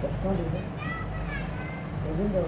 सबका दीजिए, दीजिए दो।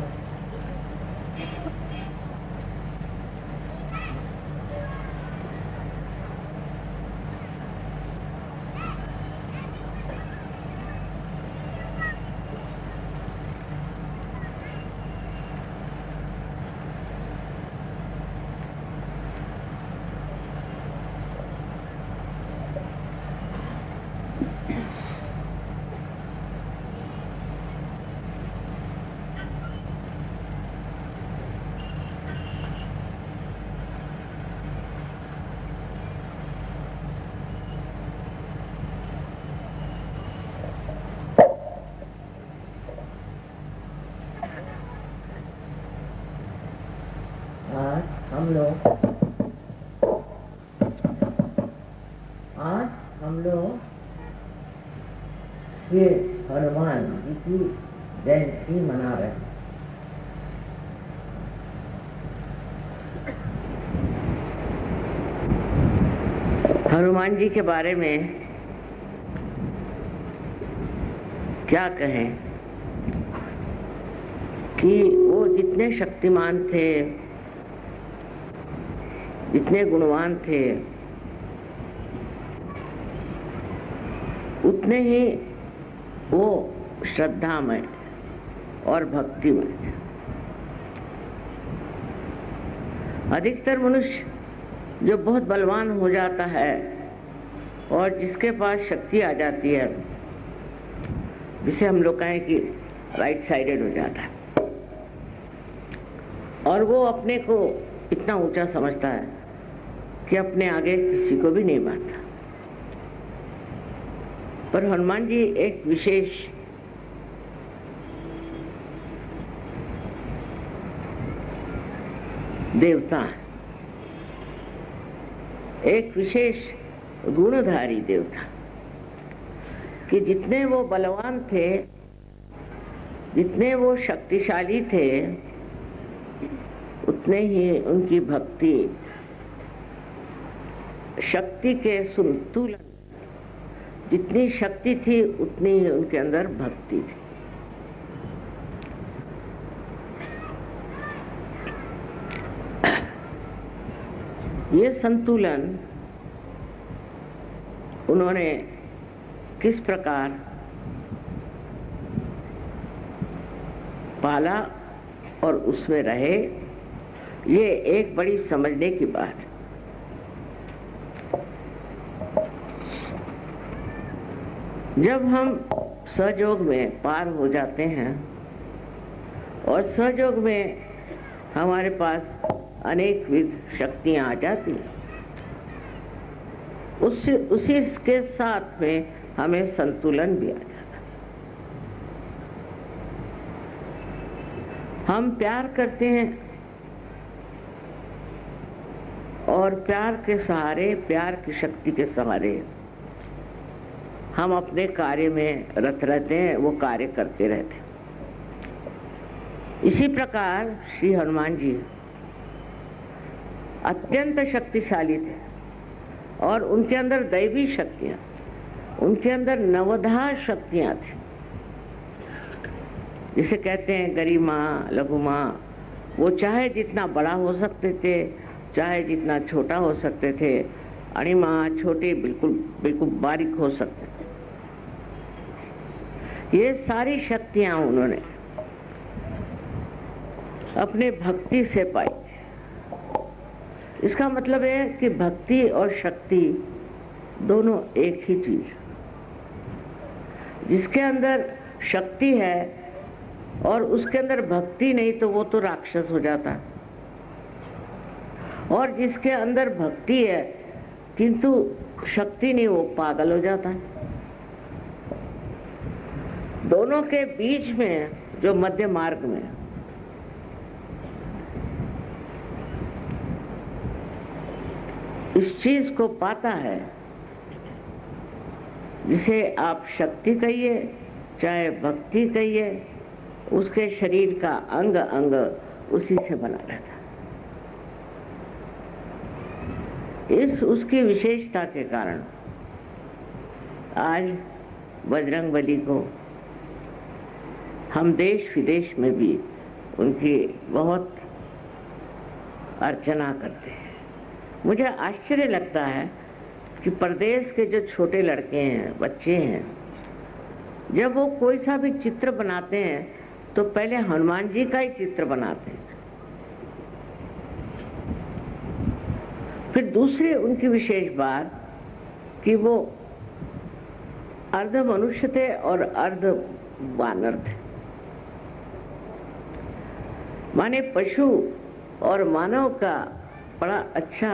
आज हम लोग ये हनुमान जी की जयंती मना रहे हैं। हनुमान जी के बारे में क्या कहें कि वो जितने शक्तिमान थे, जितने गुणवान थे, उतने ही वो श्रद्धामय और भक्तिमय थे। अधिकतर मनुष्य जो बहुत बलवान हो जाता है और जिसके पास शक्ति आ जाती है, जिसे हम लोग कहें कि राइट साइडेड हो जाता है, और वो अपने को इतना ऊंचा समझता है कि अपने आगे किसी को भी नहीं मानता। पर हनुमान जी एक विशेष देवता है, एक विशेष गुणधारी देवता, कि जितने वो बलवान थे, जितने वो शक्तिशाली थे, उतने ही उनकी भक्ति, शक्ति के संतुलन, जितनी शक्ति थी उतनी ही उनके अंदर भक्ति थी। ये संतुलन उन्होंने किस प्रकार पाला और उसमें रहे, ये एक बड़ी समझने की बात है। जब हम सहयोग में पार हो जाते हैं और सहयोग में हमारे पास अनेक विध शक्तियां आ जाती हैं, उसी के साथ में हमें संतुलन भी आ जाता है। हम प्यार करते हैं और प्यार के सहारे, प्यार की शक्ति के सहारे हम अपने कार्य में रत रहते हैं, वो कार्य करते रहते हैं। इसी प्रकार श्री हनुमान जी अत्यंत शक्तिशाली थे और उनके अंदर दैवी शक्तियां, उनके अंदर नवधा शक्तियां थी, जिसे कहते हैं गरिमा, लघुमा। वो चाहे जितना बड़ा हो सकते थे, चाहे जितना छोटा हो सकते थे, अणिमा, छोटे, बिल्कुल बिल्कुल बारीक हो सकते थे। ये सारी शक्तियां उन्होंने अपने भक्ति से पाई। इसका मतलब है कि भक्ति और शक्ति दोनों एक ही चीज। जिसके अंदर शक्ति है और उसके अंदर भक्ति नहीं, तो वो तो राक्षस हो जाता है, और जिसके अंदर भक्ति है किंतु शक्ति नहीं, वो पागल हो जाता है। दोनों के बीच में जो मध्य मार्ग में इस चीज को पाता है, जिसे आप शक्ति कहिए चाहे भक्ति कहिए, उसके शरीर का अंग अंग उसी से बना रहता है। इस उसकी विशेषता के कारण आज बजरंगबली को हम देश विदेश में भी उनकी बहुत अर्चना करते हैं। मुझे आश्चर्य लगता है कि प्रदेश के जो छोटे लड़के हैं, बच्चे हैं, जब वो कोई सा भी चित्र बनाते हैं तो पहले हनुमान जी का ही चित्र बनाते हैं। फिर दूसरी उनकी विशेष बात कि वो अर्ध मनुष्य थे और अर्ध वानर थे, माने पशु और मानव का बड़ा अच्छा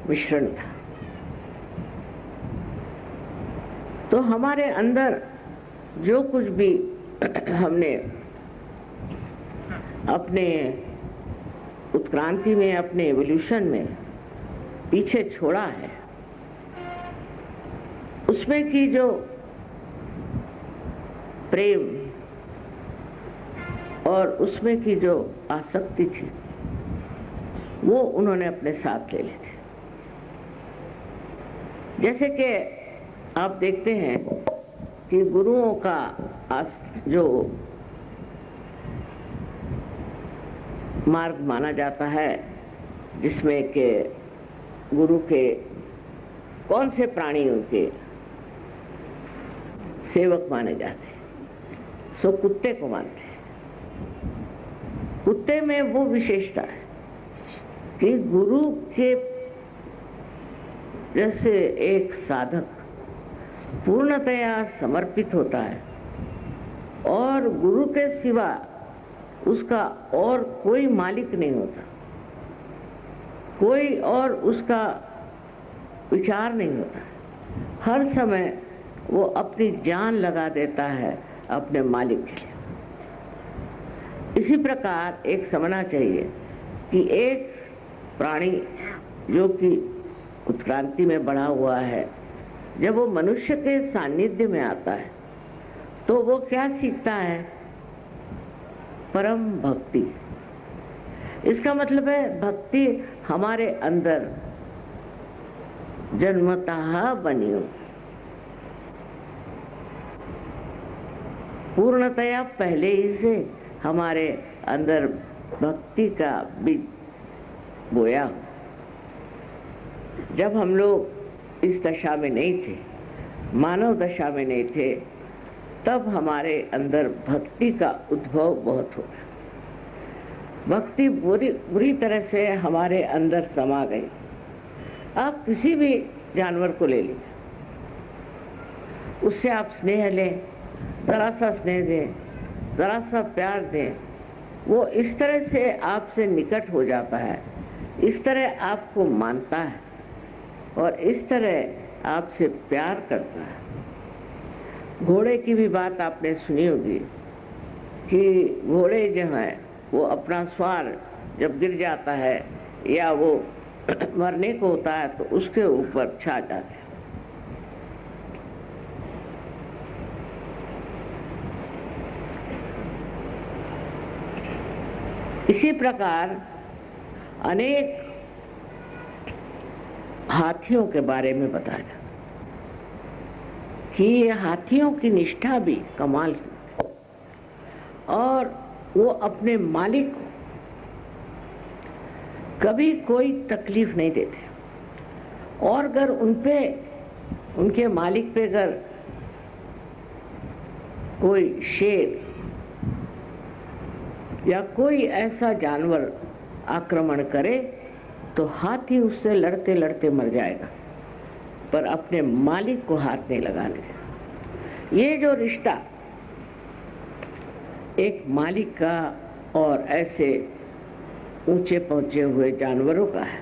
मिश्रण था। तो हमारे अंदर जो कुछ भी हमने अपने उत्क्रांति में, अपने एवोल्यूशन में पीछे छोड़ा है, उसमें की जो प्रेम और उसमें की जो आसक्ति थी, वो उन्होंने अपने साथ ले ली थी। जैसे कि आप देखते हैं कि गुरुओं का जो मार्ग माना जाता है, जिसमें के गुरु के कौन से प्राणी उनके सेवक माने जाते हैं, सो कुत्ते को मानते हैं। कुत्ते में वो विशेषता है कि गुरु के जैसे एक साधक पूर्णतया समर्पित होता है और गुरु के सिवा उसका और कोई मालिक नहीं होता, कोई और उसका विचार नहीं होता। हर समय वो अपनी जान लगा देता है अपने मालिक के लिए। इसी प्रकार एक समझना चाहिए कि एक प्राणी जो कि उत्क्रांति में बढ़ा हुआ है, जब वो मनुष्य के सानिध्य में आता है तो वो क्या सीखता है? परम भक्ति। इसका मतलब है भक्ति हमारे अंदर जन्मतः बनी हो, पूर्णतया पहले ही से हमारे अंदर भक्ति का बीज बोया। जब हम लोग इस दशा में नहीं थे, मानव दशा में नहीं थे, तब हमारे अंदर भक्ति का उद्भव बहुत हो गया। भक्ति बुरी तरह से हमारे अंदर समा गई। आप किसी भी जानवर को ले लीजिए, उससे आप स्नेह लें, जरा सा स्नेह दें, जरा सा प्यार दें, वो इस तरह से आपसे निकट हो जाता है, इस तरह आपको मानता है और इस तरह आपसे प्यार करता है। घोड़े की भी बात आपने सुनी होगी कि घोड़े जो है वो अपना सवार जब गिर जाता है या वो मरने को होता है तो उसके ऊपर छा जाते हैं। इसी प्रकार अनेक हाथियों के बारे में बताया कि ये हाथियों की निष्ठा भी कमाल की, और वो अपने मालिक को कभी कोई तकलीफ नहीं देते, और अगर उनके मालिक पे अगर कोई शेर या कोई ऐसा जानवर आक्रमण करे तो हाथी उससे लड़ते लड़ते मर जाएगा, पर अपने मालिक को हाथ नहीं लगाने। ये जो रिश्ता एक मालिक का और ऐसे ऊंचे पहुंचे हुए जानवरों का है,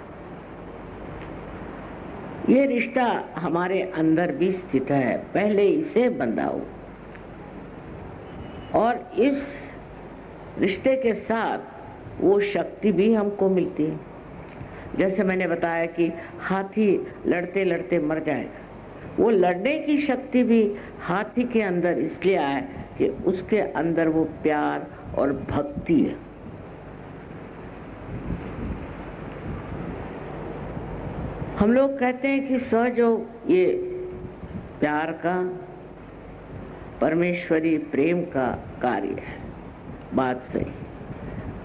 ये रिश्ता हमारे अंदर भी स्थित है, पहले इसे बंधा हो। और इस रिश्ते के साथ वो शक्ति भी हमको मिलती है। जैसे मैंने बताया कि हाथी लड़ते लड़ते मर जाएगा, वो लड़ने की शक्ति भी हाथी के अंदर इसलिए आए कि उसके अंदर वो प्यार और भक्ति है। हम लोग कहते हैं कि सहयोग ये प्यार का, परमेश्वरी प्रेम का कार्य है। बात सही,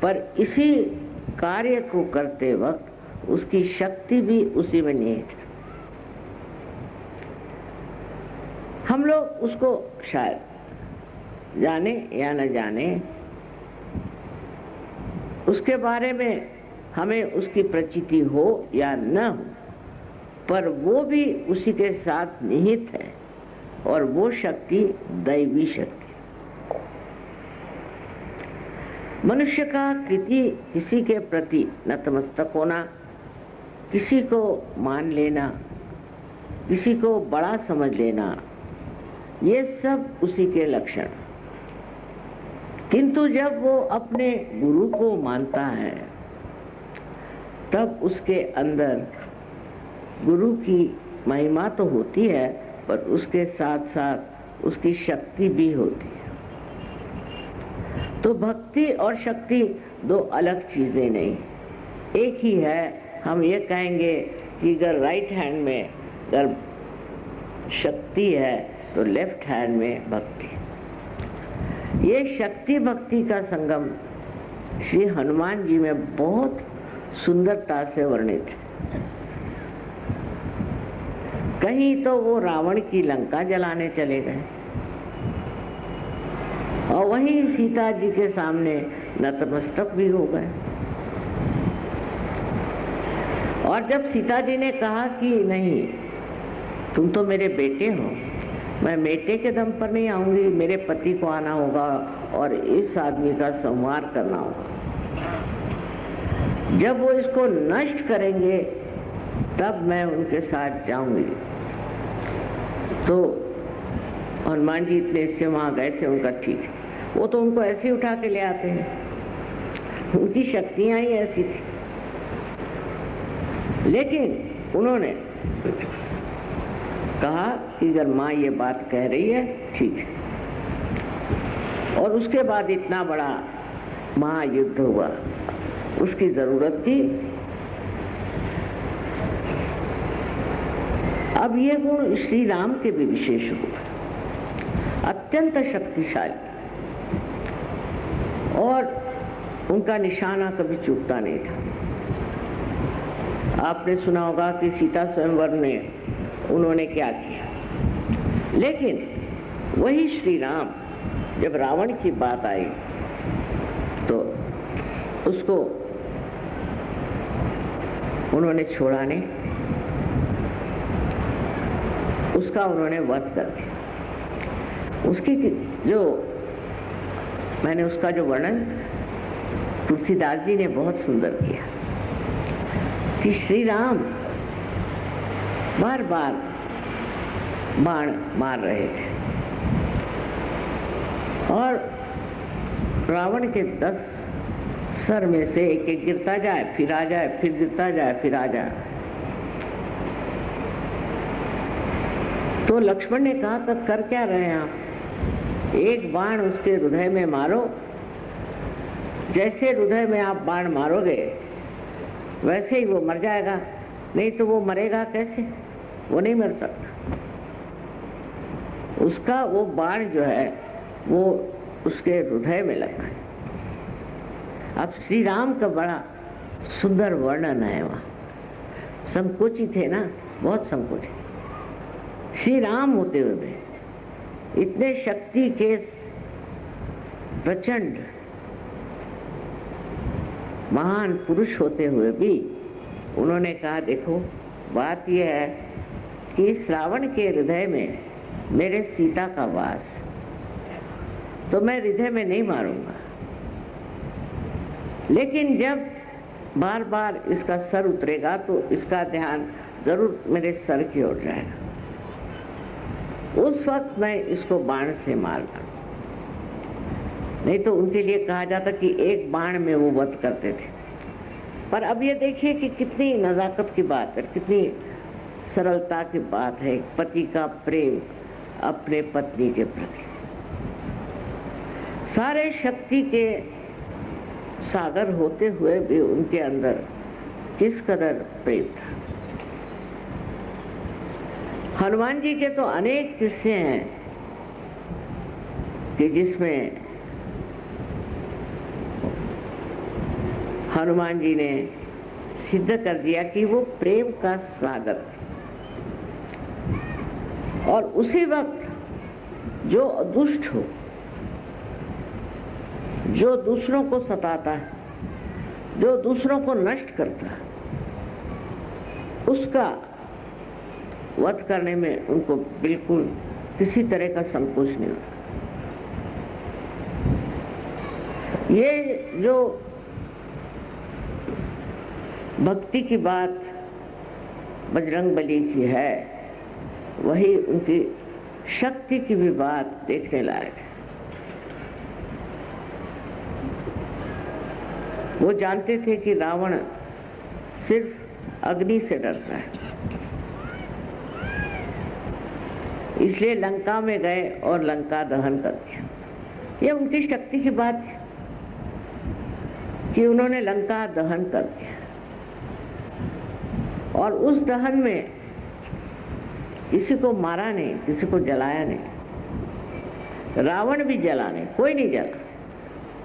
पर इसी कार्य को करते वक्त उसकी शक्ति भी उसी में निहित है। हम लोग उसको शायद जाने या न जाने, उसके बारे में हमें उसकी प्रचिति हो या न हो, पर वो भी उसी के साथ निहित है और वो शक्ति दैवी शक्ति। मनुष्य का किसी के प्रति नतमस्तक होना, किसी को मान लेना, किसी को बड़ा समझ लेना, ये सब उसी के लक्षण। किंतु जब वो अपने गुरु को मानता है तब उसके अंदर गुरु की महिमा तो होती है, पर उसके साथ साथ उसकी शक्ति भी होती है। तो भक्ति और शक्ति दो अलग चीजें नहीं, एक ही है। हम ये कहेंगे कि अगर राइट हैंड में अगर शक्ति है तो लेफ्ट हैंड में भक्ति। ये शक्ति भक्ति का संगम श्री हनुमान जी में बहुत सुंदरता से वर्णित है। कहीं तो वो रावण की लंका जलाने चले गए और वहीं सीता जी के सामने नतमस्तक भी हो गए। और जब सीता जी ने कहा कि नहीं, तुम तो मेरे बेटे हो, मैं बेटे के दम पर नहीं आऊंगी, मेरे पति को आना होगा और इस आदमी का संहार करना होगा। जब वो इसको नष्ट करेंगे तब मैं उनके साथ जाऊंगी। तो हनुमान जी इतने इससे वहां गए थे, उनका ठीक है, वो तो उनको ऐसे ही उठा के ले आते हैं, उनकी शक्तियां ही ऐसी थी। लेकिन उन्होंने कहा कि अगर माँ ये बात कह रही है ठीक है। और उसके बाद इतना बड़ा महायुद्ध हुआ, उसकी जरूरत थी। अब ये गुण श्री राम के भी विशेष रूप है, अत्यंत शक्तिशाली, और उनका निशाना कभी चूकता नहीं था। आपने सुना होगा कि सीता स्वयंवर में उन्होंने क्या किया, लेकिन वही श्री राम जब रावण की बात आई तो उसको उन्होंने छोड़ा नहीं, उसका उन्होंने वध कर दिया। उसकी जो मैंने उसका जो वर्णन तुलसीदास जी ने बहुत सुंदर किया कि श्री राम बार बार बाण मार रहे थे और रावण के 10 सर में से एक एक गिरता जाए, फिर आ जाए, फिर गिरता जाए, फिर आ जाए। तो लक्ष्मण ने कहा तो कर क्या रहे हैं आप? एक बाण उसके हृदय में मारो, जैसे हृदय में आप बाण मारोगे वैसे ही वो मर जाएगा, नहीं तो वो मरेगा कैसे? वो नहीं मर सकता। उसका वो बाण जो है वो उसके हृदय में लगा है। अब श्री राम का बड़ा सुंदर वर्णन है वहाँ। संकोचित है ना, बहुत संकोचित। श्री राम होते हुए भी इतने शक्ति के प्रचंड महान पुरुष होते हुए भी उन्होंने कहा देखो बात यह है कि श्रावण के हृदय में मेरे सीता का वास, तो मैं हृदय में नहीं मारूंगा, लेकिन जब बार बार इसका सर उतरेगा तो इसका ध्यान जरूर मेरे सर की ओर जाएगा, उस वक्त मैं इसको बाण से मार डालूं। नहीं तो उनके लिए कहा जाता कि एक बाण में वो वध करते थे। पर अब ये देखिए कि कितनी नजाकत की बात है, कितनी सरलता की बात है, पति का प्रेम अपने पत्नी के प्रति। सारे शक्ति के सागर होते हुए भी उनके अंदर किस कदर प्रेम था। हनुमान जी के तो अनेक किस्से हैं कि जिसमें हनुमान जी ने सिद्ध कर दिया कि वो प्रेम का सागर थे। और उसी वक्त जो दुष्ट हो, जो दूसरों को सताता है, जो दूसरों को नष्ट करता है, उसका वध करने में उनको बिल्कुल किसी तरह का संकोच नहीं होता। ये जो भक्ति की बात बजरंगबली की है, वही उनकी शक्ति की भी बात देखने लायक है। वो जानते थे कि रावण सिर्फ अग्नि से डरता है, इसलिए लंका में गए और लंका दहन कर दिया। ये उनकी शक्ति की बात है कि उन्होंने लंका दहन कर दिया। और उस दहन में किसी को मारा नहीं, किसी को जलाया नहीं, रावण भी जला नहीं, कोई नहीं जला,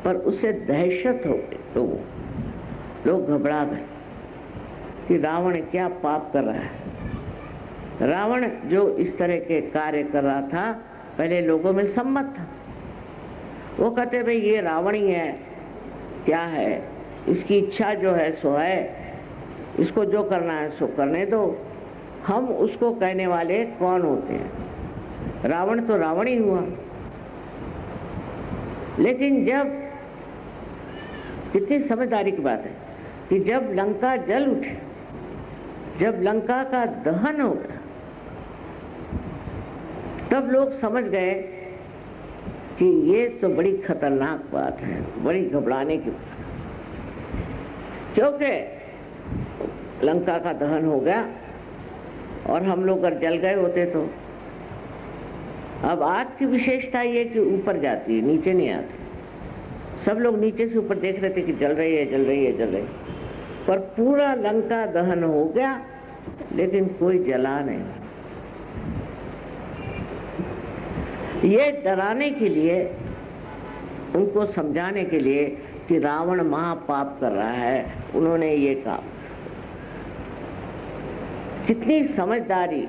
पर उससे दहशत हो गई। लोग घबरा गए कि रावण क्या पाप कर रहा है। रावण जो इस तरह के कार्य कर रहा था, पहले लोगों में सम्मत था। वो कहते भाई ये रावण ही है, क्या है, इसकी इच्छा जो है सो है, इसको जो करना है सो करने दो, हम उसको कहने वाले कौन होते हैं, रावण तो रावण ही हुआ। लेकिन जब, कितनी समझदारी की बात है कि जब लंका जल उठे, जब लंका का दहन हो गया, तब लोग समझ गए कि ये तो बड़ी खतरनाक बात है, बड़ी घबराने की बात, क्योंकि लंका का दहन हो गया और हम लोग अगर जल गए होते तो। अब आग की विशेषता ये कि ऊपर जाती है, नीचे नहीं आती। सब लोग नीचे से ऊपर देख रहे थे कि जल रही है, जल रही है, जल रही है, पर पूरा लंका दहन हो गया लेकिन कोई जला नहीं। ये डराने के लिए, उनको समझाने के लिए कि रावण महापाप कर रहा है, उन्होंने ये कहा। कितनी समझदारी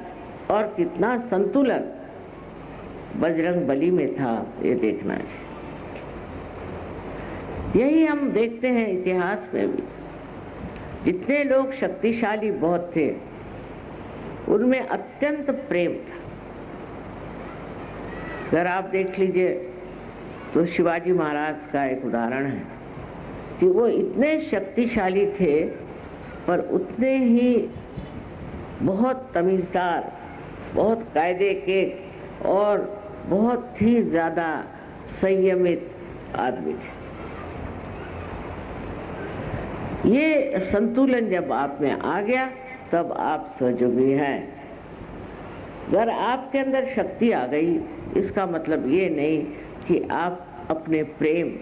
और कितना संतुलन बजरंगबली में था, ये देखना चाहिए। यही हम देखते हैं इतिहास में भी, जितने लोग शक्तिशाली बहुत थे, उनमें अत्यंत प्रेम था। अगर आप देख लीजिए तो शिवाजी महाराज का एक उदाहरण है कि वो इतने शक्तिशाली थे, पर उतने ही बहुत तमीज़दार, बहुत कायदे के और बहुत ही ज़्यादा संयमित आदमी थे। ये संतुलन जब आप में आ गया, तब आप सहयोगी हैं। अगर आपके अंदर शक्ति आ गई, इसका मतलब ये नहीं कि आप अपने प्रेम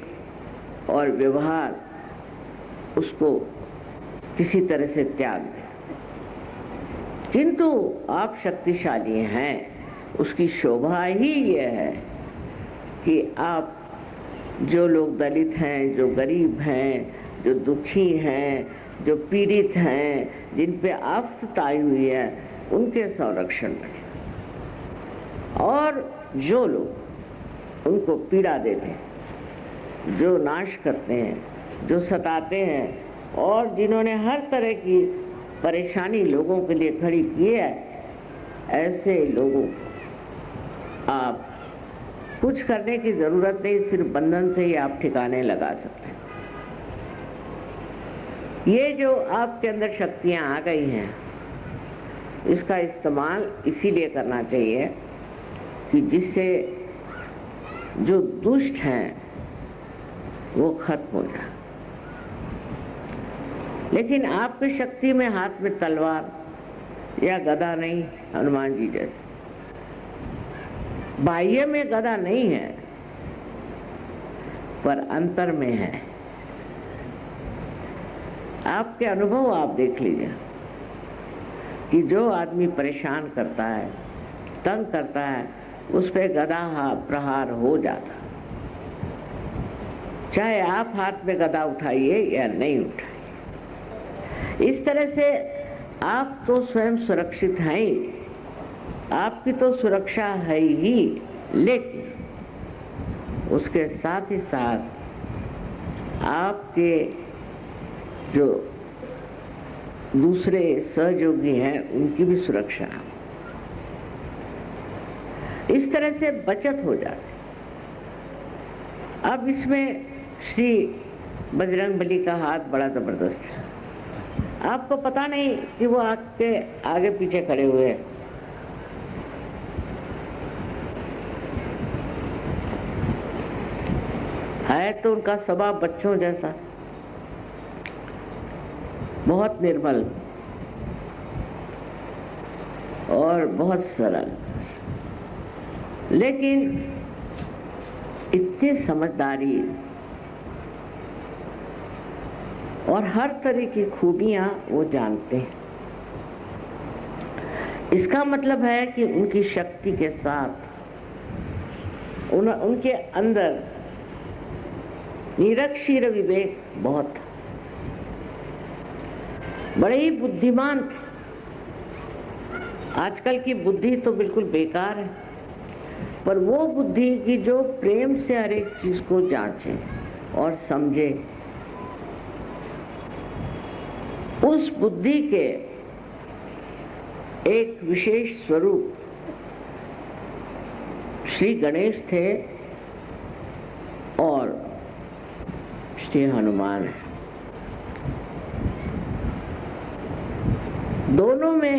और व्यवहार उसको किसी तरह से त्याग दें, किंतु आप शक्तिशाली हैं। उसकी शोभा ही ये है कि आप, जो लोग दलित हैं, जो गरीब हैं, जो दुखी हैं, जो पीड़ित हैं, जिन पे आफत आई हुई है, उनके संरक्षण में, और जो लोग उनको पीड़ा देते हैं, जो नाश करते हैं, जो सताते हैं, और जिन्होंने हर तरह की परेशानी लोगों के लिए खड़ी की है, ऐसे लोगों को आप कुछ करने की जरूरत नहीं, सिर्फ बंधन से ही आप ठिकाने लगा सकते हैं। ये जो आपके अंदर शक्तियां आ गई हैं, इसका इस्तेमाल इसीलिए करना चाहिए कि जिससे जो दुष्ट हैं वो खत्म हो जाए। लेकिन आपकी शक्ति में हाथ में तलवार या गदा नहीं, हनुमान जी जैसे बाह्य में गदा नहीं है, पर अंतर में है। आपके अनुभव आप देख लीजिए कि जो आदमी परेशान करता है, तंग करता है, उस पे गदा प्रहार हो जाता, चाहे आप हाथ में गदा उठाइए या नहीं उठाइए। इस तरह से आप तो स्वयं सुरक्षित हैं ही, आपकी तो सुरक्षा है ही, लेकिन उसके साथ ही साथ आपके जो दूसरे सहयोगी हैं उनकी भी सुरक्षा। इस तरह से बचत हो जाती। अब इसमें श्री बजरंगबली का हाथ बड़ा जबरदस्त है। आपको पता नहीं कि वो आपके आगे पीछे खड़े हुए हैं। है तो उनका स्वभाव बच्चों जैसा, बहुत निर्मल और बहुत सरल, लेकिन इतनी समझदारी और हर तरह की खूबियां वो जानते हैं। इसका मतलब है कि उनकी शक्ति के साथ उनके अंदर निरक्षीर विवेक बहुत था। बड़े ही बुद्धिमान थे। आजकल की बुद्धि तो बिल्कुल बेकार है, पर वो बुद्धि की जो प्रेम से हर एक चीज को जांचे और समझे, उस बुद्धि के एक विशेष स्वरूप श्री गणेश थे और श्री हनुमान है। दोनों में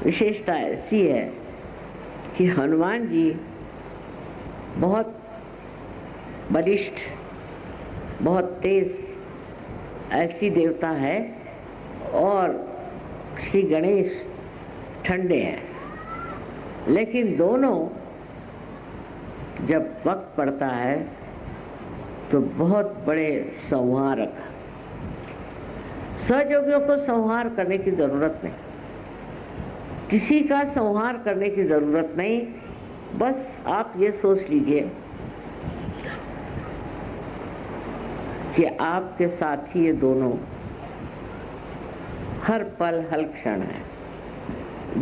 विशेषता ऐसी है कि हनुमान जी बहुत बलिष्ठ, बहुत तेज ऐसी देवता है और श्री गणेश ठंडे हैं। लेकिन दोनों जब वक्त पड़ता है तो बहुत बड़े संहारक। सहयोगियों को संहार करने की जरूरत नहीं, किसी का संहार करने की जरूरत नहीं। बस आप ये सोच लीजिए कि आपके साथ ही ये दोनों हर पल हर क्षण है।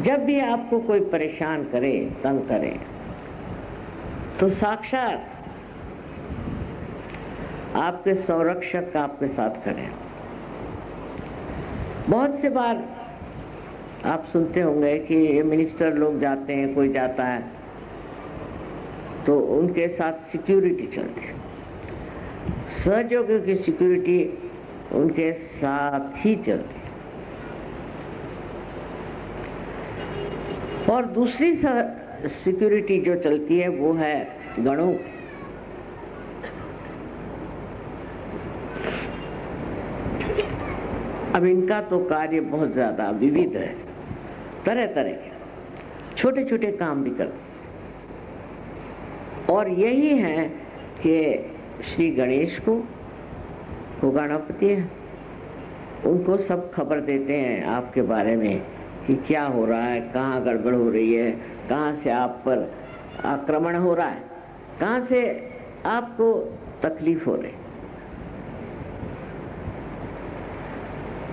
जब भी आपको कोई परेशान करे, तंग करे, तो साक्षात आपके संरक्षक आपके साथ खड़े हैं। बहुत से बार आप सुनते होंगे कि मिनिस्टर लोग जाते हैं, कोई जाता है तो उनके साथ सिक्योरिटी चलती है। सहयोगियों की सिक्योरिटी उनके साथ ही चलती है। और दूसरी सिक्योरिटी जो चलती है वो है गणों। अब इनका तो कार्य बहुत ज्यादा विविध है, तरह तरह के छोटे छोटे काम भी करते, और यही है कि श्री गणेश को गणपति है, उनको सब खबर देते हैं आपके बारे में कि क्या हो रहा है, कहाँ गड़बड़ हो रही है, कहाँ से आप पर आक्रमण हो रहा है, कहाँ से आपको तकलीफ हो रही।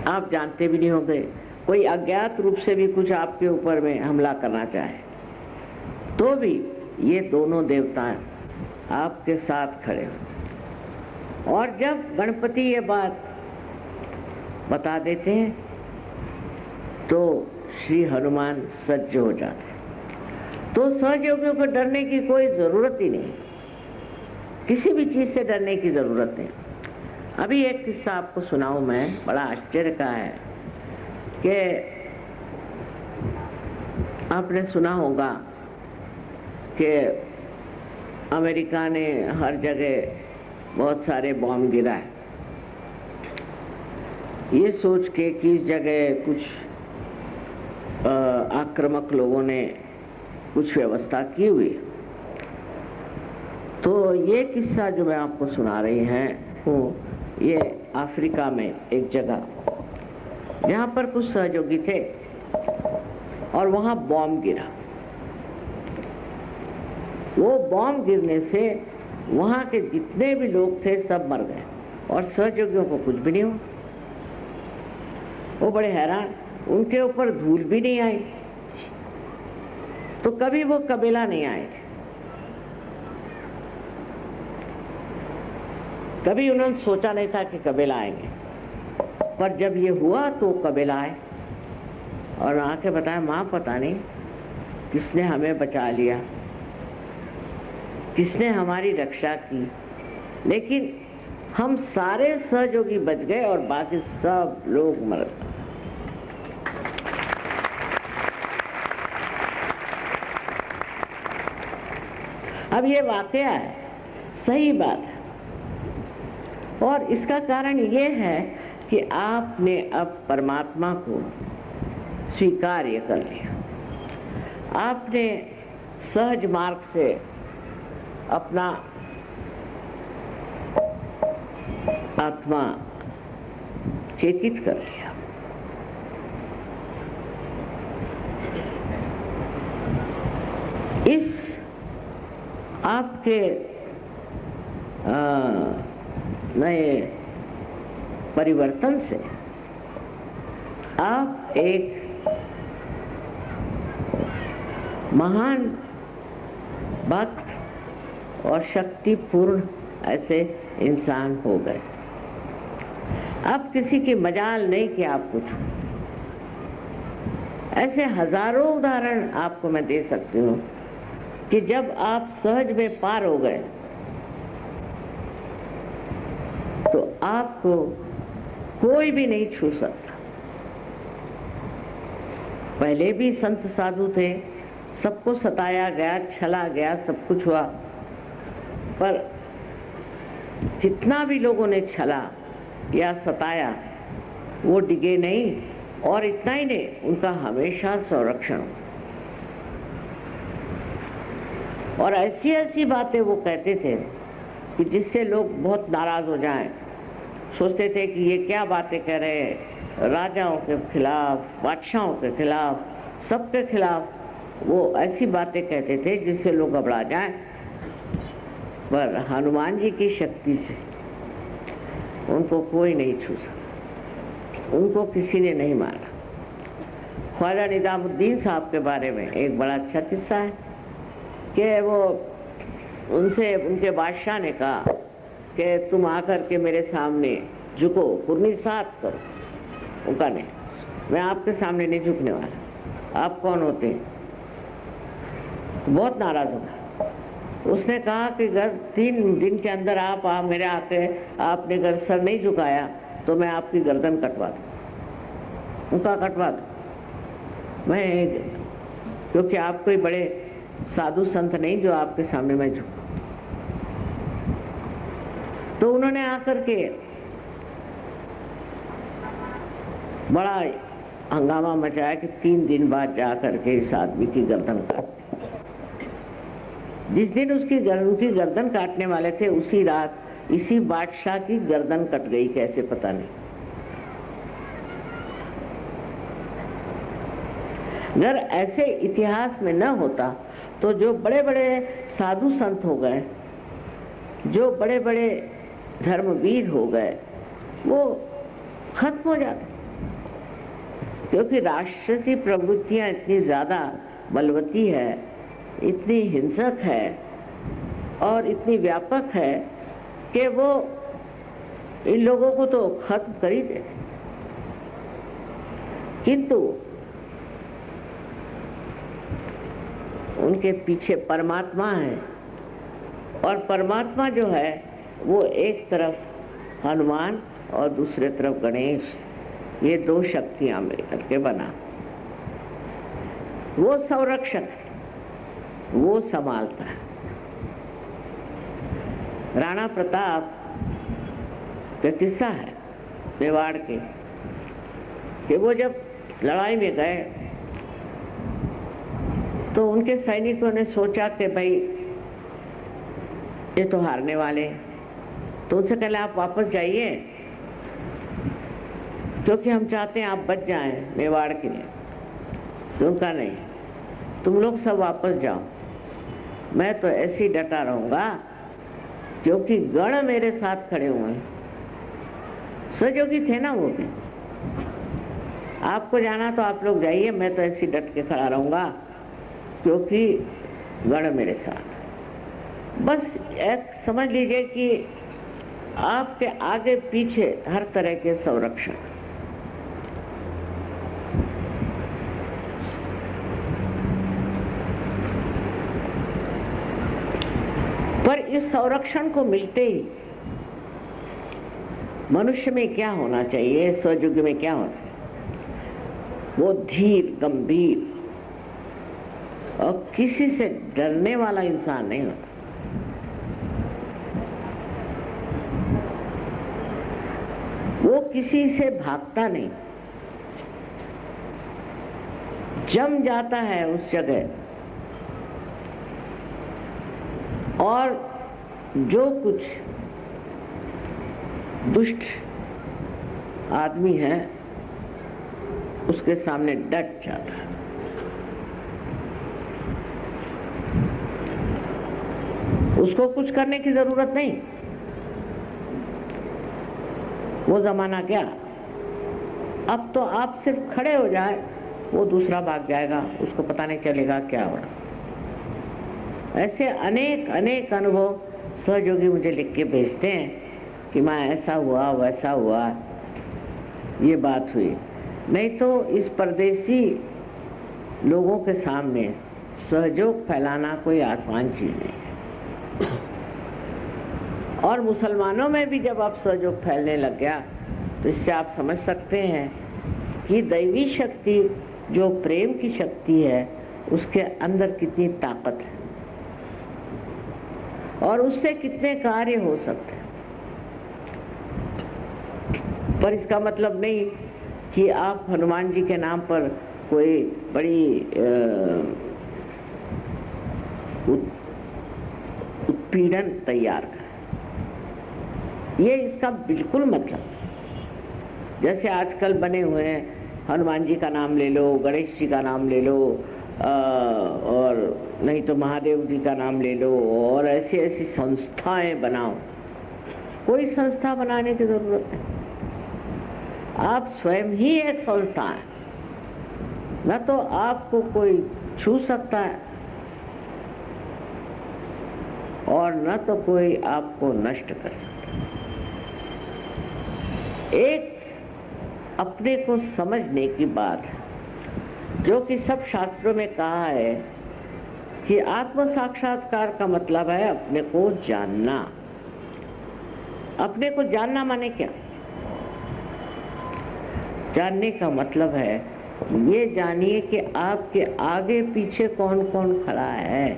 आप जानते भी नहीं होंगे, कोई अज्ञात रूप से भी कुछ आपके ऊपर में हमला करना चाहे तो भी ये दोनों देवता आपके साथ खड़े हो। और जब गणपति ये बात बता देते हैं तो श्री हनुमान सज्ज हो जाते हैं। तो सहयोगियों को डरने की कोई जरूरत ही नहीं, किसी भी चीज से डरने की जरूरत नहीं। अभी एक किस्सा आपको सुनाऊं मैं, बड़ा आश्चर्य का है कि आपने सुना होगा कि अमेरिका ने हर जगह बहुत सारे बॉम्ब गिरा है, ये सोच के कि इस जगह कुछ आक्रामक लोगों ने कुछ व्यवस्था की हुई। तो ये किस्सा जो मैं आपको सुना रही हैं वो ये अफ्रीका में एक जगह जहाँ पर कुछ सहयोगी थे और वहाँ बॉम्ब गिरा। वो बॉम्ब गिरने से वहाँ के जितने भी लोग थे सब मर गए और सहयोगियों को कुछ भी नहीं हुआ। वो बड़े हैरान, उनके ऊपर धूल भी नहीं आई। तो कभी वो कबीला नहीं आए थे, कभी उन्होंने सोचा नहीं था कि कबीला आएंगे, पर जब ये हुआ तो कबीला आए और आके बताया, माँ पता नहीं किसने हमें बचा लिया, किसने हमारी रक्षा की, लेकिन हम सारे सहयोगी बच गए और बाकी सब लोग मर गए। अब ये वाकया है, सही बात है, और इसका कारण ये है कि आपने अब परमात्मा को स्वीकार्य कर लिया। आपने सहज मार्ग से अपना आत्मा चेतित कर लिया। इस आपके नए परिवर्तन से आप एक महान भक्त और शक्तिपूर्ण ऐसे इंसान हो गए। अब किसी की मजाल नहीं कि आप कुछ, ऐसे हजारों उदाहरण आपको मैं दे सकती हूँ कि जब आप सहज में पार हो गए तो आपको कोई भी नहीं छू सकता। पहले भी संत साधु थे, सबको सताया गया, छला गया, सब कुछ हुआ, पर कितना भी लोगों ने छला या सताया, वो डिगे नहीं, और इतना ही नहीं, उनका हमेशा संरक्षण। और ऐसी ऐसी बातें वो कहते थे कि जिससे लोग बहुत नाराज हो जाएं, सोचते थे कि ये क्या बातें कह रहे हैं, राजाओं के खिलाफ, बादशाहों के खिलाफ, सबके खिलाफ वो ऐसी बातें कहते थे जिससे लोग घबरा जाएं। पर हनुमान जी की शक्ति से उनको कोई नहीं छू सका, उनको किसी ने नहीं मारा। ख्वाजा निजामुद्दीन साहब के बारे में एक बड़ा अच्छा किस्सा है कि वो उनसे उनके बादशाह ने कहा कि तुम आकर के मेरे सामने झुको, कुर्नी साथ करो। उनका नहीं, मैं आपके सामने नहीं झुकने वाला, आप कौन होते हैं? बहुत नाराज हुआ। उसने कहा कि अगर 3 दिन के अंदर आप मेरे आके आपने अगर सर नहीं झुकाया तो मैं आपकी गर्दन कटवा दूं। उनका कटवा दूं मैं, क्योंकि आप कोई बड़े साधु संत नहीं जो आपके सामने मैं झुकूं। तो उन्होंने आकर के बड़ा हंगामा मचाया कि 3 दिन बाद जाकर के इस आदमी की गर्दन काट। जिस दिन उनकी गर्दन काटने वाले थे, उसी रात इसी बादशाह की गर्दन कट गई, कैसे पता नहीं। अगर ऐसे इतिहास में न होता तो जो बड़े बड़े साधु संत हो गए, जो बड़े बड़े धर्मवीर हो गए, वो खत्म हो जाते, क्योंकि राक्षसी प्रवृत्तियां इतनी ज्यादा बलवती है, इतनी हिंसक है और इतनी व्यापक है कि वो इन लोगों को तो खत्म कर ही देते। किंतु उनके पीछे परमात्मा है, और परमात्मा जो है वो एक तरफ हनुमान और दूसरे तरफ गणेश, ये 2 शक्तियां मिलकर के बना। वो संरक्षक, वो संभालता है। राणा प्रताप का किस्सा है मेवाड़ के, कि वो जब लड़ाई में गए तो उनके सैनिकों ने सोचा कि भाई ये तो हारने वाले, तो उनसे कहले आप वापस जाइए, क्योंकि हम चाहते हैं आप बच जाएं मेवाड़ के लिए। सुनता नहीं, तुम लोग सब वापस जाओ, मैं तो ऐसे ही डटा रहूंगा, क्योंकि गण मेरे साथ खड़े हुए हैं। सहयोगी थे ना वो भी, आपको जाना तो आप लोग जाइए, मैं तो ऐसी डट के खड़ा रहूँगा क्योंकि गण मेरे साथ। बस एक समझ लीजिए कि आपके आगे पीछे हर तरह के संरक्षण। पर इस संरक्षण को मिलते ही मनुष्य में क्या होना चाहिए, सतयुग में क्या होना चाहिए? वो धीर, गंभीर और किसी से डरने वाला इंसान नहीं होता। वो किसी से भागता नहीं, जम जाता है उस जगह, और जो कुछ दुष्ट आदमी है उसके सामने डट जाता है। उसको कुछ करने की जरूरत नहीं। वो जमाना गया, अब तो आप सिर्फ खड़े हो जाए, वो दूसरा भाग जाएगा, उसको पता नहीं चलेगा क्या हो रहा। ऐसे अनेक अनेक अनुभव सहयोगी मुझे लिख के भेजते हैं कि मैं ऐसा हुआ, वैसा हुआ, ये बात हुई। नहीं तो इस परदेसी लोगों के सामने सहयोग फैलाना कोई आसान चीज नहीं है। और मुसलमानों में भी जब आप सहयोग फैलने लग गया तो इससे आप समझ सकते हैं कि दैवी शक्ति, जो प्रेम की शक्ति है, उसके अंदर कितनी ताकत है और उससे कितने कार्य हो सकते हैं। पर इसका मतलब नहीं कि आप हनुमान जी के नाम पर कोई बड़ी उत्पीड़न तैयार कर, ये इसका बिल्कुल मतलब। जैसे आजकल बने हुए हैं, हनुमान जी का नाम ले लो, गणेश जी का नाम ले लो, और नहीं तो महादेव जी का नाम ले लो, और ऐसी ऐसी संस्थाएं बनाओ। कोई संस्था बनाने की जरूरत नहीं, आप स्वयं ही एक संस्था है। न तो आपको कोई छू सकता है और न तो कोई आपको नष्ट कर सकता है। एक अपने को समझने की बात है, जो कि सब शास्त्रों में कहा है कि आत्म साक्षात्कार का मतलब है अपने को जानना। अपने को जानना माने क्या? जानने का मतलब है ये जानिए कि आपके आगे पीछे कौन कौन खड़ा है,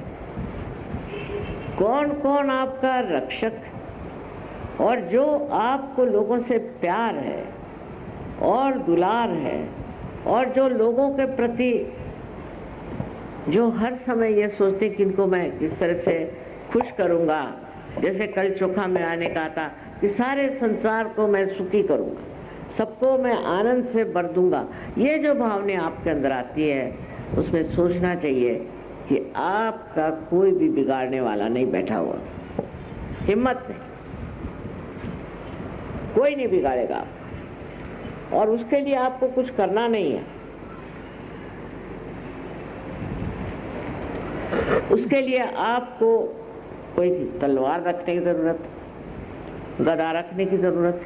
कौन कौन आपका रक्षक, और जो आपको लोगों से प्यार है और दुलार है, और जो लोगों के प्रति जो हर समय ये सोचते कि इनको मैं किस तरह से खुश करूंगा। जैसे कल चोखा में आने का था कि सारे संसार को मैं सुखी करूंगा, सबको मैं आनंद से भर दूंगा। ये जो भावना आपके अंदर आती है, उसमें सोचना चाहिए कि आपका कोई भी बिगाड़ने वाला नहीं बैठा हुआ। हिम्मत नहीं, कोई नहीं बिगाड़ेगा आपको, और उसके लिए आपको कुछ करना नहीं है। उसके लिए आपको कोई तलवार रखने की जरूरत, गदा रखने की जरूरत,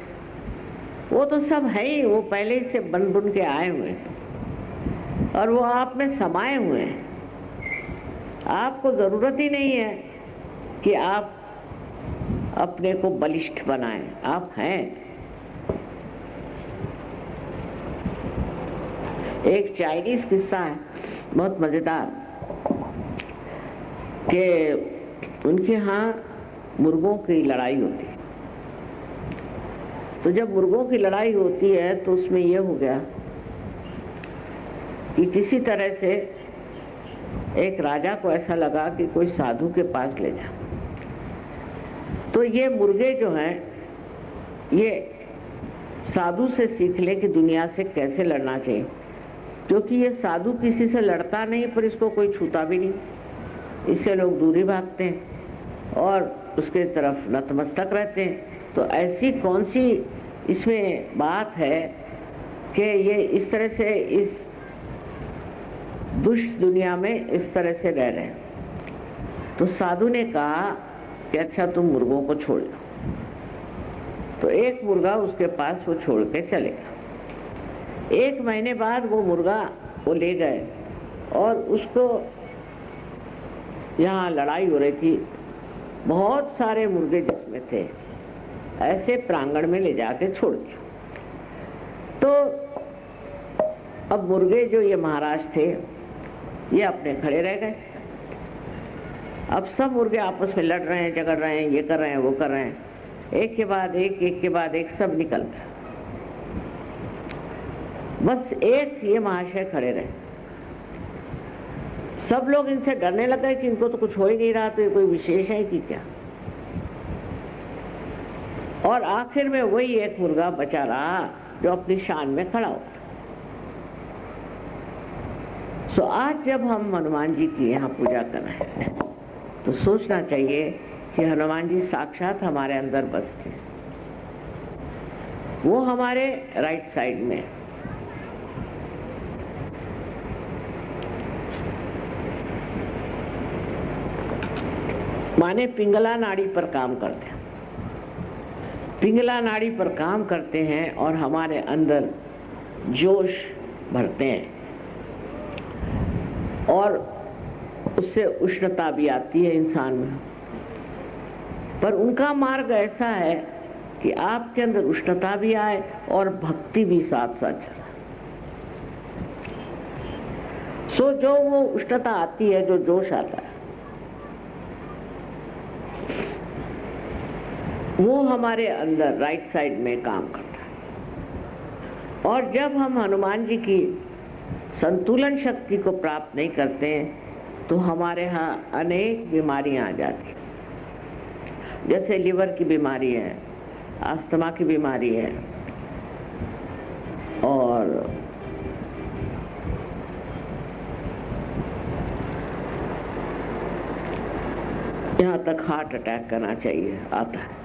वो तो सब है ही, वो पहले ही से बन बुन के आए हुए हैं और वो आप में समाये हुए हैं। आपको जरूरत ही नहीं है कि आप अपने को बलिष्ठ बनाएं, आप हैं। एक चाइनीज किस्सा है बहुत मजेदार कि उनके यहाँ मुर्गों की लड़ाई होती है। तो जब मुर्गों की लड़ाई होती है तो उसमें यह हो गया कि किसी तरह से एक राजा को ऐसा लगा कि कोई साधु के पास ले जा। तो ये मुर्गे जो हैं, ये साधु से सीख ले कि दुनिया से कैसे लड़ना चाहिए, क्योंकि ये साधु किसी से लड़ता नहीं, पर इसको कोई छूता भी नहीं, इससे लोग दूरी भागते हैं और उसके तरफ नतमस्तक रहते हैं। तो ऐसी कौन सी इसमें बात है कि ये इस तरह से इस दुष्ट दुनिया में इस तरह से रह रहे हैं। तो साधु ने कहा कि अच्छा तुम मुर्गों को छोड़ दो। तो एक मुर्गा उसके पास वो छोड़ के चले गया। 1 महीने बाद वो मुर्गा वो ले गए और उसको, यहाँ लड़ाई हो रही थी, बहुत सारे मुर्गे जिसमें थे, ऐसे प्रांगण में ले जाके छोड़ दिया। तो अब मुर्गे जो ये महाराज थे ये अपने खड़े रह गए। अब सब मुर्गे आपस में लड़ रहे हैं, झगड़ रहे हैं, ये कर रहे हैं, वो कर रहे हैं, एक के बाद एक सब निकल गए। बस एक ये महाशय खड़े रहे। सब लोग इनसे डरने लगे कि इनको तो कुछ हो ही नहीं रहा, तो ये कोई विशेष है कि क्या। और आखिर में वही एक मुर्गा बचा रहा जो अपनी शान में खड़ा होता। सो आज जब हम हनुमान जी की यहाँ पूजा कर रहे हैं तो सोचना चाहिए कि हनुमान जी साक्षात हमारे अंदर बसते हैं। वो हमारे राइट साइड में, माने पिंगला नाड़ी पर काम करते हैं। पिंगला नाड़ी पर काम करते हैं और हमारे अंदर जोश भरते हैं और उससे उष्णता भी आती है इंसान में। पर उनका मार्ग ऐसा है कि आपके अंदर उष्णता भी आए और भक्ति भी साथ साथ चले। सो जो वो उष्णता आती है, जो जोश आता है, वो हमारे अंदर राइट साइड में काम करता है। और जब हम हनुमान जी की संतुलन शक्ति को प्राप्त नहीं करते हैं तो हमारे यहाँ अनेक बीमारियां आ जाती हैं। जैसे लीवर की बीमारी है, अस्थमा की बीमारी है, और यहाँ तक हार्ट अटैक करना चाहिए आता है।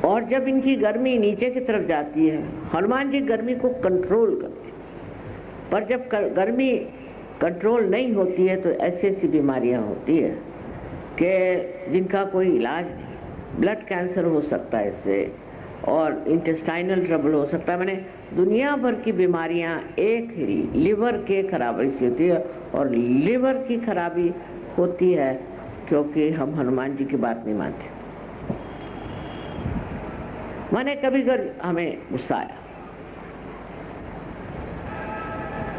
और जब इनकी गर्मी नीचे की तरफ जाती है, हनुमान जी गर्मी को कंट्रोल करते हैं। पर जब गर्मी कंट्रोल नहीं होती है तो ऐसी ऐसी बीमारियां होती है कि जिनका कोई इलाज नहीं। ब्लड कैंसर हो सकता है इससे, और इंटेस्टाइनल ट्रबल हो सकता है। मैंने दुनिया भर की बीमारियां एक ही लिवर के खराबी से होती है। और लिवर की खराबी होती है क्योंकि हम हनुमान जी की बात नहीं मानते। मैंने कभी हमें गुस्सा आया,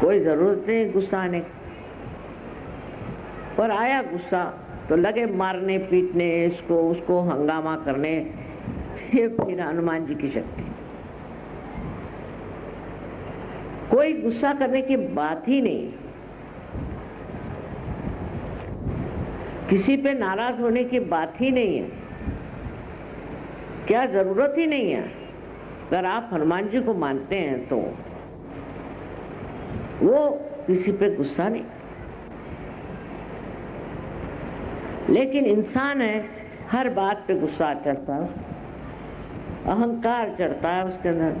कोई जरूरत नहीं गुस्सा आने की, पर आया गुस्सा तो लगे मारने पीटने, इसको उसको हंगामा करने। ये फिर हनुमान जी की शक्ति। कोई गुस्सा करने की बात ही नहीं, किसी पे नाराज होने की बात ही नहीं है, क्या जरूरत ही नहीं है। अगर आप हनुमान जी को मानते हैं तो वो किसी पे गुस्सा नहीं। लेकिन इंसान है, हर बात पे गुस्सा चढ़ता है, अहंकार चढ़ता है उसके अंदर।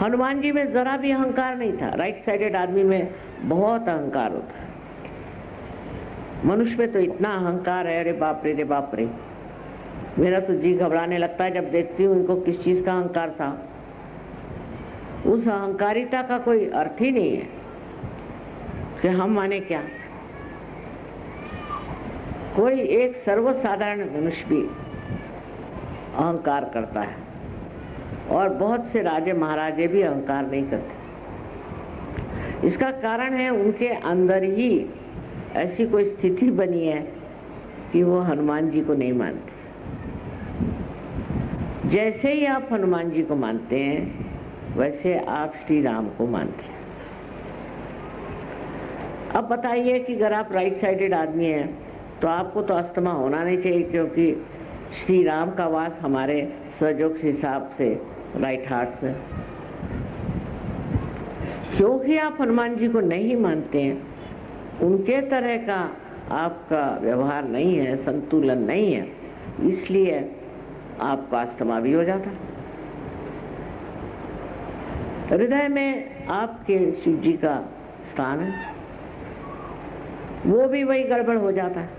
हनुमान जी में जरा भी अहंकार नहीं था। राइट साइडेड आदमी में बहुत अहंकार होता है। मनुष्य में तो इतना अहंकार है, अरे बाप रे, रे बाप रे। मेरा तो जी घबराने लगता है जब देखती हूँ इनको किस चीज का अहंकार था। उस अहंकारिता का कोई अर्थ ही नहीं है कि हम माने क्या। कोई एक सर्वसाधारण मनुष्य भी अहंकार करता है, और बहुत से राजे महाराजे भी अहंकार नहीं करते। इसका कारण है उनके अंदर ही ऐसी कोई स्थिति बनी है कि वो हनुमान जी को नहीं मानते। जैसे ही आप हनुमान जी को मानते हैं वैसे आप श्री राम को मानते हैं। अब बताइए कि अगर आप राइट साइडेड आदमी हैं तो आपको तो अस्थमा होना नहीं चाहिए, क्योंकि श्री राम का वास हमारे स्वयोग के हिसाब से राइट हार्ट में। क्योंकि आप हनुमान जी को नहीं मानते हैं, उनके तरह का आपका व्यवहार नहीं है, संतुलन नहीं है, इसलिए आपका अस्थमा भी हो जाता है। हृदय में आपके शिव जी का स्थान है, वो भी वही गड़बड़ हो जाता है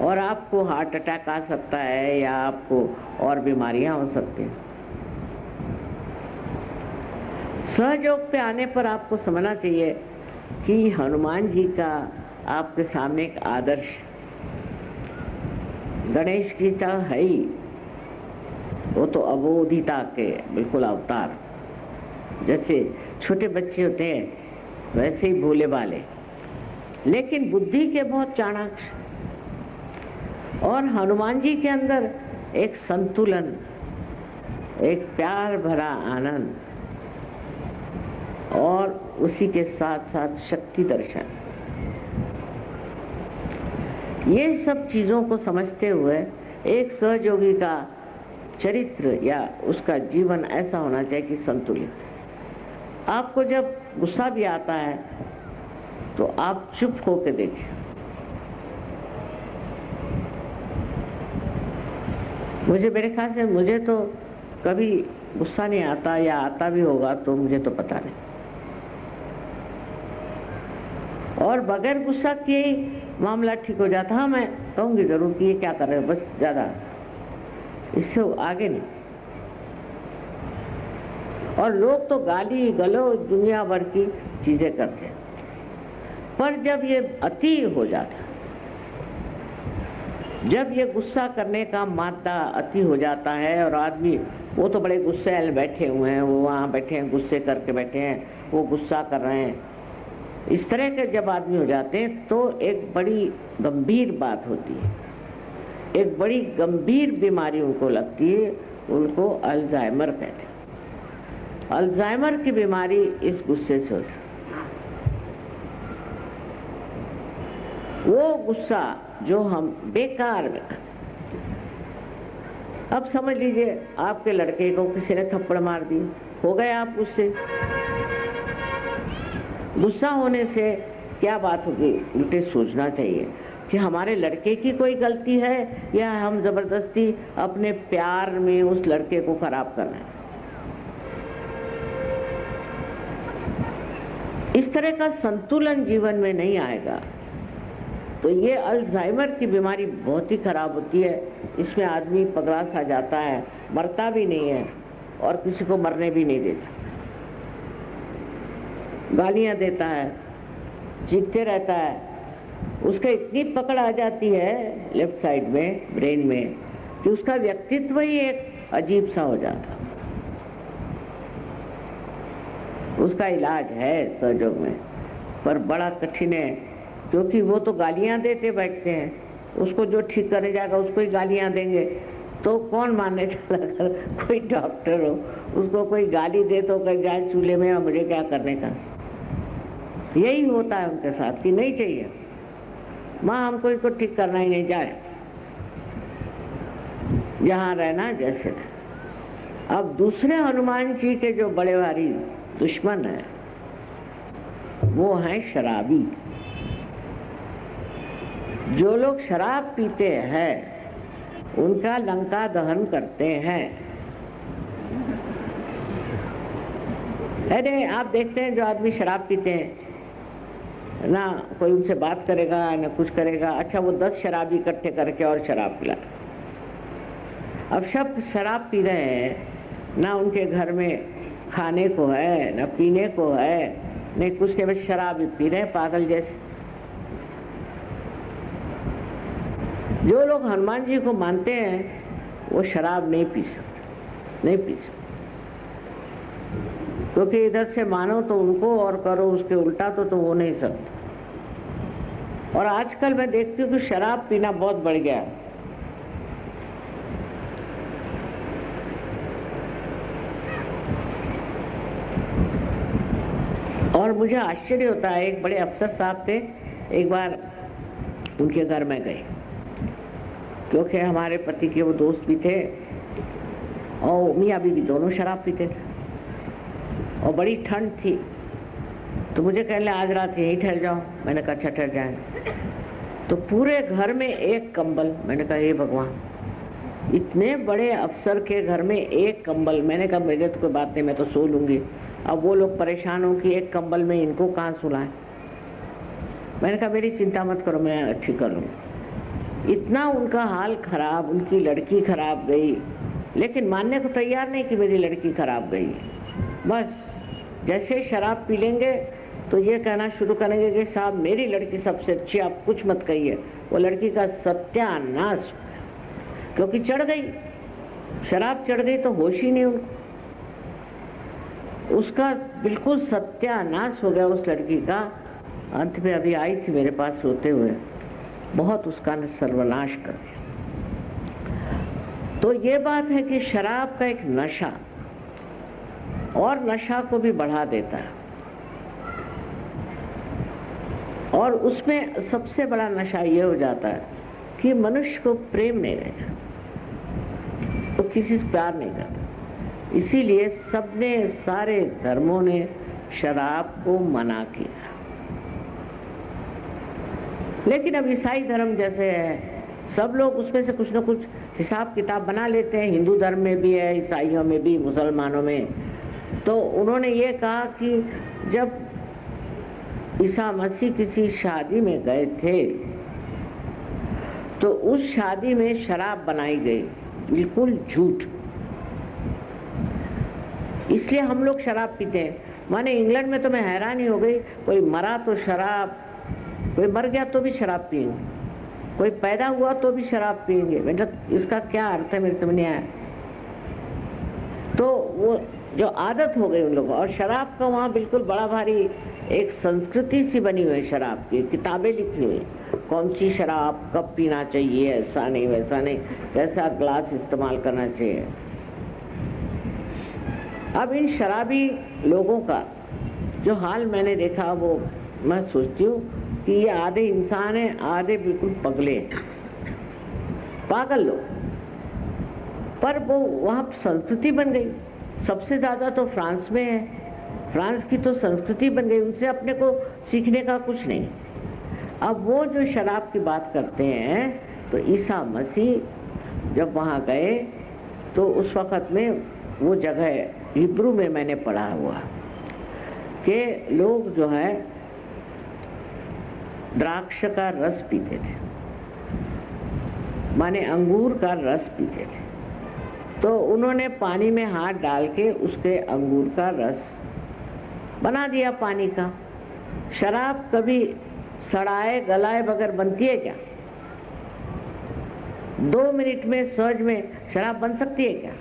और आपको हार्ट अटैक आ सकता है या आपको और बीमारियां हो सकती हैं। सहयोग पे आने पर आपको समझना चाहिए कि हनुमान जी का आपके सामने एक आदर्श, गणेश जी तो है ही, वो तो अबोधिता के बिल्कुल अवतार, जैसे छोटे बच्चे होते हैं वैसे ही भोले भाले, लेकिन बुद्धि के बहुत चाणाक्ष। और हनुमान जी के अंदर एक संतुलन, एक प्यार भरा आनंद और उसी के साथ साथ शक्ति दर्शन, ये सब चीजों को समझते हुए एक सहयोगी का चरित्र या उसका जीवन ऐसा होना चाहिए कि संतुलित। आपको जब गुस्सा भी आता है तो आप चुप होकर देखिए। मेरे ख्याल से मुझे तो कभी गुस्सा नहीं आता, या आता भी होगा तो मुझे तो पता नहीं। और बगैर गुस्सा किए ही मामला ठीक हो जाता। हाँ, मैं कहूंगी जरूर कि ये क्या कर रहे हो, बस, ज्यादा इससे आगे नहीं। और लोग तो गाली गलौज दुनिया भर की चीजें करते हैं, पर जब ये अति हो जाता, जब ये गुस्सा करने का मादा अति हो जाता है और आदमी, वो तो बड़े गुस्से बैठे हुए हैं, वो वहाँ बैठे हैं, गुस्से करके बैठे हैं, वो गुस्सा कर रहे हैं, इस तरह के जब आदमी हो जाते हैं तो एक बड़ी गंभीर बात होती है, एक बड़ी गंभीर बीमारी उनको लगती है, उनको अल्जाइमर कहते हैं। अल्जाइमर की बीमारी इस गुस्से से होती है। वो गुस्सा जो हम बेकार में, अब समझ लीजिए आपके लड़के को किसी ने थप्पड़ मार दी, हो गए आप गुस्से। गुस्सा होने से क्या बात होगी, उल्टे सोचना चाहिए कि हमारे लड़के की कोई गलती है या हम जबरदस्ती अपने प्यार में उस लड़के को खराब कर रहे हैं। इस तरह का संतुलन जीवन में नहीं आएगा तो ये अल्जाइमर की बीमारी बहुत ही खराब होती है। इसमें आदमी पगला सा जाता है, मरता भी नहीं है और किसी को मरने भी नहीं देता, गालियां देता है, चीखते रहता है, उसका इतनी पकड़ आ जाती है लेफ्ट साइड में, ब्रेन में, कि उसका व्यक्तित्व ही एक अजीब सा हो जाता। उसका इलाज है सहयोग में, पर बड़ा कठिन है, क्योंकि वो तो गालियां देते बैठते हैं, उसको जो ठीक करे जाएगा उसको ही गालियां देंगे, तो कौन मानने चला। अगर कोई डॉक्टर हो, उसको कोई गाली दे तो कह जाए चूल्हे में, मुझे क्या करने का। यही होता है उनके साथ कि नहीं चाहिए, माँ हमको इसको ठीक करना ही नहीं, जाए जहाँ रहना जैसे रहे। अब दूसरे हनुमान जी के जो बड़े भारी दुश्मन है वो हैं शराबी। जो लोग शराब पीते हैं उनका लंका दहन करते हैं। अरे आप देखते हैं जो आदमी शराब पीते हैं ना, कोई उनसे बात करेगा ना कुछ करेगा, अच्छा वो 10 शराबी इकट्ठे करके और शराब पिला। अब सब शराब पी रहे हैं, ना उनके घर में खाने को है ना पीने को है, नहीं कुछ के बस शराब ही पी रहे हैं पागल जैसे। जो लोग हनुमान जी को मानते हैं वो शराब नहीं पी सकते, नहीं पी सकते, क्योंकि इधर से मानो तो उनको और करो उसके उल्टा तो वो नहीं सकते। और आजकल मैं देखती हूँ कि शराब पीना बहुत बढ़ गया है। और मुझे आश्चर्य होता है, एक बड़े अफसर साहब थे, एक बार उनके घर में गए, क्योंकि हमारे पति के वो दोस्त भी थे और मियाँ बीवी दोनों शराब पीते थे और बड़ी ठंड थी, तो मुझे कहने आज रात यहीं ठहर जाओ। मैंने कहा अच्छा ठहर जाए। तो पूरे घर में एक कंबल, मैंने कहा हे भगवान, इतने बड़े अफसर के घर में एक कंबल, मैंने कहा मेरे तो कोई बात नहीं, मैं तो सो लूंगी। अब वो लोग परेशान हो कि एक कंबल में इनको कहाँ सुलाएं। मैंने कहा मेरी चिंता मत करो, मैं ठीक कर लूँगी। इतना उनका हाल खराब, उनकी लड़की खराब गई, लेकिन मानने को तैयार नहीं कि मेरी लड़की खराब गई। बस जैसे शराब पी लेंगे तो ये कहना शुरू करेंगे कि साहब मेरी लड़की सबसे अच्छी, आप कुछ मत कहिए। वो लड़की का सत्यानाश, क्योंकि चढ़ गई, शराब चढ़ गई तो होश ही नहीं उनको, उसका बिल्कुल सत्यानाश हो गया उस लड़की का। अंत में अभी आई थी मेरे पास रोते हुए, बहुत उसका सर्वनाश कर दिया। तो ये बात है कि शराब का एक नशा और नशा को भी बढ़ा देता है, और उसमें सबसे बड़ा नशा ये हो जाता है कि मनुष्य को प्रेम नहीं रहेगा, तो किसी से प्यार नहीं करता। इसीलिए सबने, सारे धर्मों ने शराब को मना किया। लेकिन अब ईसाई धर्म जैसे है, सब लोग उसमें से कुछ न कुछ हिसाब किताब बना लेते हैं। हिंदू धर्म में भी है, ईसाइयों में भी, मुसलमानों में। तो उन्होंने ये कहा कि जब ईसा मसीह किसी शादी में गए थे तो उस शादी में शराब बनाई गई, बिल्कुल झूठ। इसलिए हम लोग शराब पीते हैं। माने इंग्लैंड में तो मैं हैरान ही हो गई, कोई मरा तो शराब, कोई मर गया तो भी शराब पिएंगे, कोई पैदा हुआ तो भी शराब पिएंगे। मतलब इसका क्या अर्थ है, मेरे समझ नहीं आया। तो वो जो आदत हो गई उन लोगों, और शराब का वहाँ बिल्कुल बड़ा भारी एक संस्कृति सी बनी हुई है शराब की, किताबें लिखी हुई, कौन सी शराब कब पीना चाहिए, ऐसा नहीं वैसा नहीं, कैसा ग्लास इस्तेमाल करना चाहिए। अब इन शराबी लोगों का जो हाल मैंने देखा, वो मैं सोचती हूँ कि ये आधे इंसान है, आधे बिल्कुल पगले, पागल लोग। पर वो वहाँ संस्कृति बन गई। सबसे ज्यादा तो फ्रांस में है, फ्रांस की तो संस्कृति बन गई, उनसे अपने को सीखने का कुछ नहीं। अब वो जो शराब की बात करते हैं, तो ईसा मसीह जब वहाँ गए तो उस वक़्त में वो जगह हिब्रू में मैंने पढ़ा हुआ कि लोग जो है द्राक्ष का रस पीते थे, माने अंगूर का रस पीते थे। तो उन्होंने पानी में हाथ डाल के उसके अंगूर का रस बना दिया पानी का। शराब कभी सड़ाए गलाए बगैर बनती है क्या? 2 मिनट में सहज में शराब बन सकती है क्या?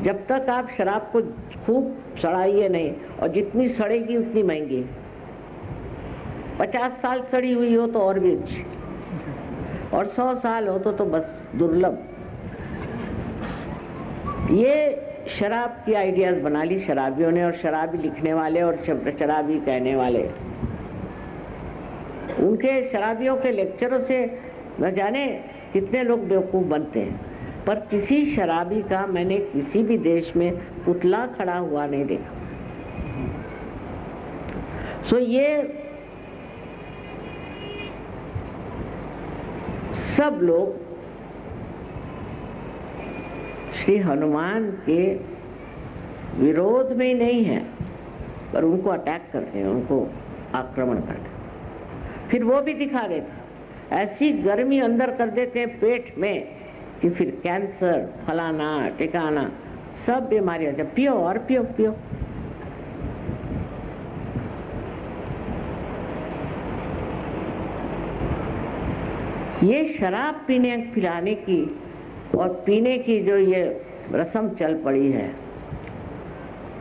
जब तक आप शराब को खूब सड़ाइए नहीं, और जितनी सड़ेगी उतनी महंगी। 50 साल सड़ी हुई हो तो और भी अच्छी, और 100 साल हो तो बस दुर्लभ। ये शराब की आइडियाज बना ली शराबियों ने, और शराबी लिखने वाले और शराबी कहने वाले। उनके शराबियों के लेक्चरों से न जाने कितने लोग बेवकूफ बनते हैं, पर किसी शराबी का मैंने किसी भी देश में पुतला खड़ा हुआ नहीं देखा। सो ये सब लोग श्री हनुमान के विरोध में ही नहीं है, पर उनको अटैक करते हैं, उनको आक्रमण करते हैं। फिर वो भी दिखा देते, ऐसी गर्मी अंदर कर देते हैं पेट में कि फिर कैंसर, फलाना टिकाना, सब बीमारियां। जब पियो और पियो पियो। ये शराब पीने पिलाने की और पीने की जो ये रस्म चल पड़ी है,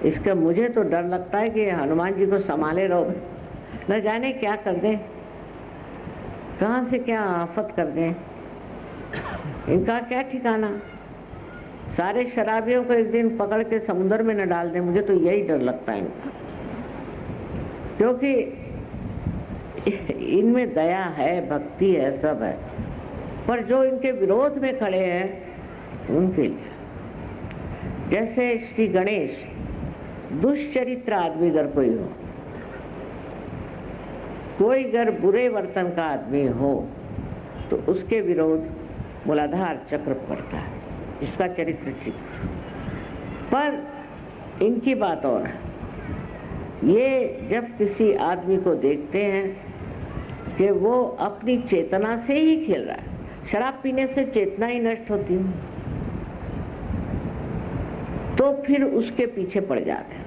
इसका मुझे तो डर लगता है कि हनुमान जी को संभाले रहो, न जाने क्या कर दें, कहाँ से क्या आफत कर दें, इनका क्या ठिकाना। सारे शराबियों को एक दिन पकड़ के समुद्र में न डाल दें, मुझे तो यही डर लगता है इनका। क्योंकि इनमें दया है, भक्ति है, सब है, पर जो इनके विरोध में खड़े हैं उनके लिए, जैसे श्री गणेश, दुष्चरित्र आदमी अगर कोई हो, कोई अगर बुरे वर्तन का आदमी हो, तो उसके विरोध मूलाधार चक्र पड़ता है, इसका चरित्र चित्र। पर इनकी बात और है, ये जब किसी आदमी को देखते हैं कि वो अपनी चेतना से ही खेल रहा है, शराब पीने से चेतना ही नष्ट होती है, तो फिर उसके पीछे पड़ जाते हैं।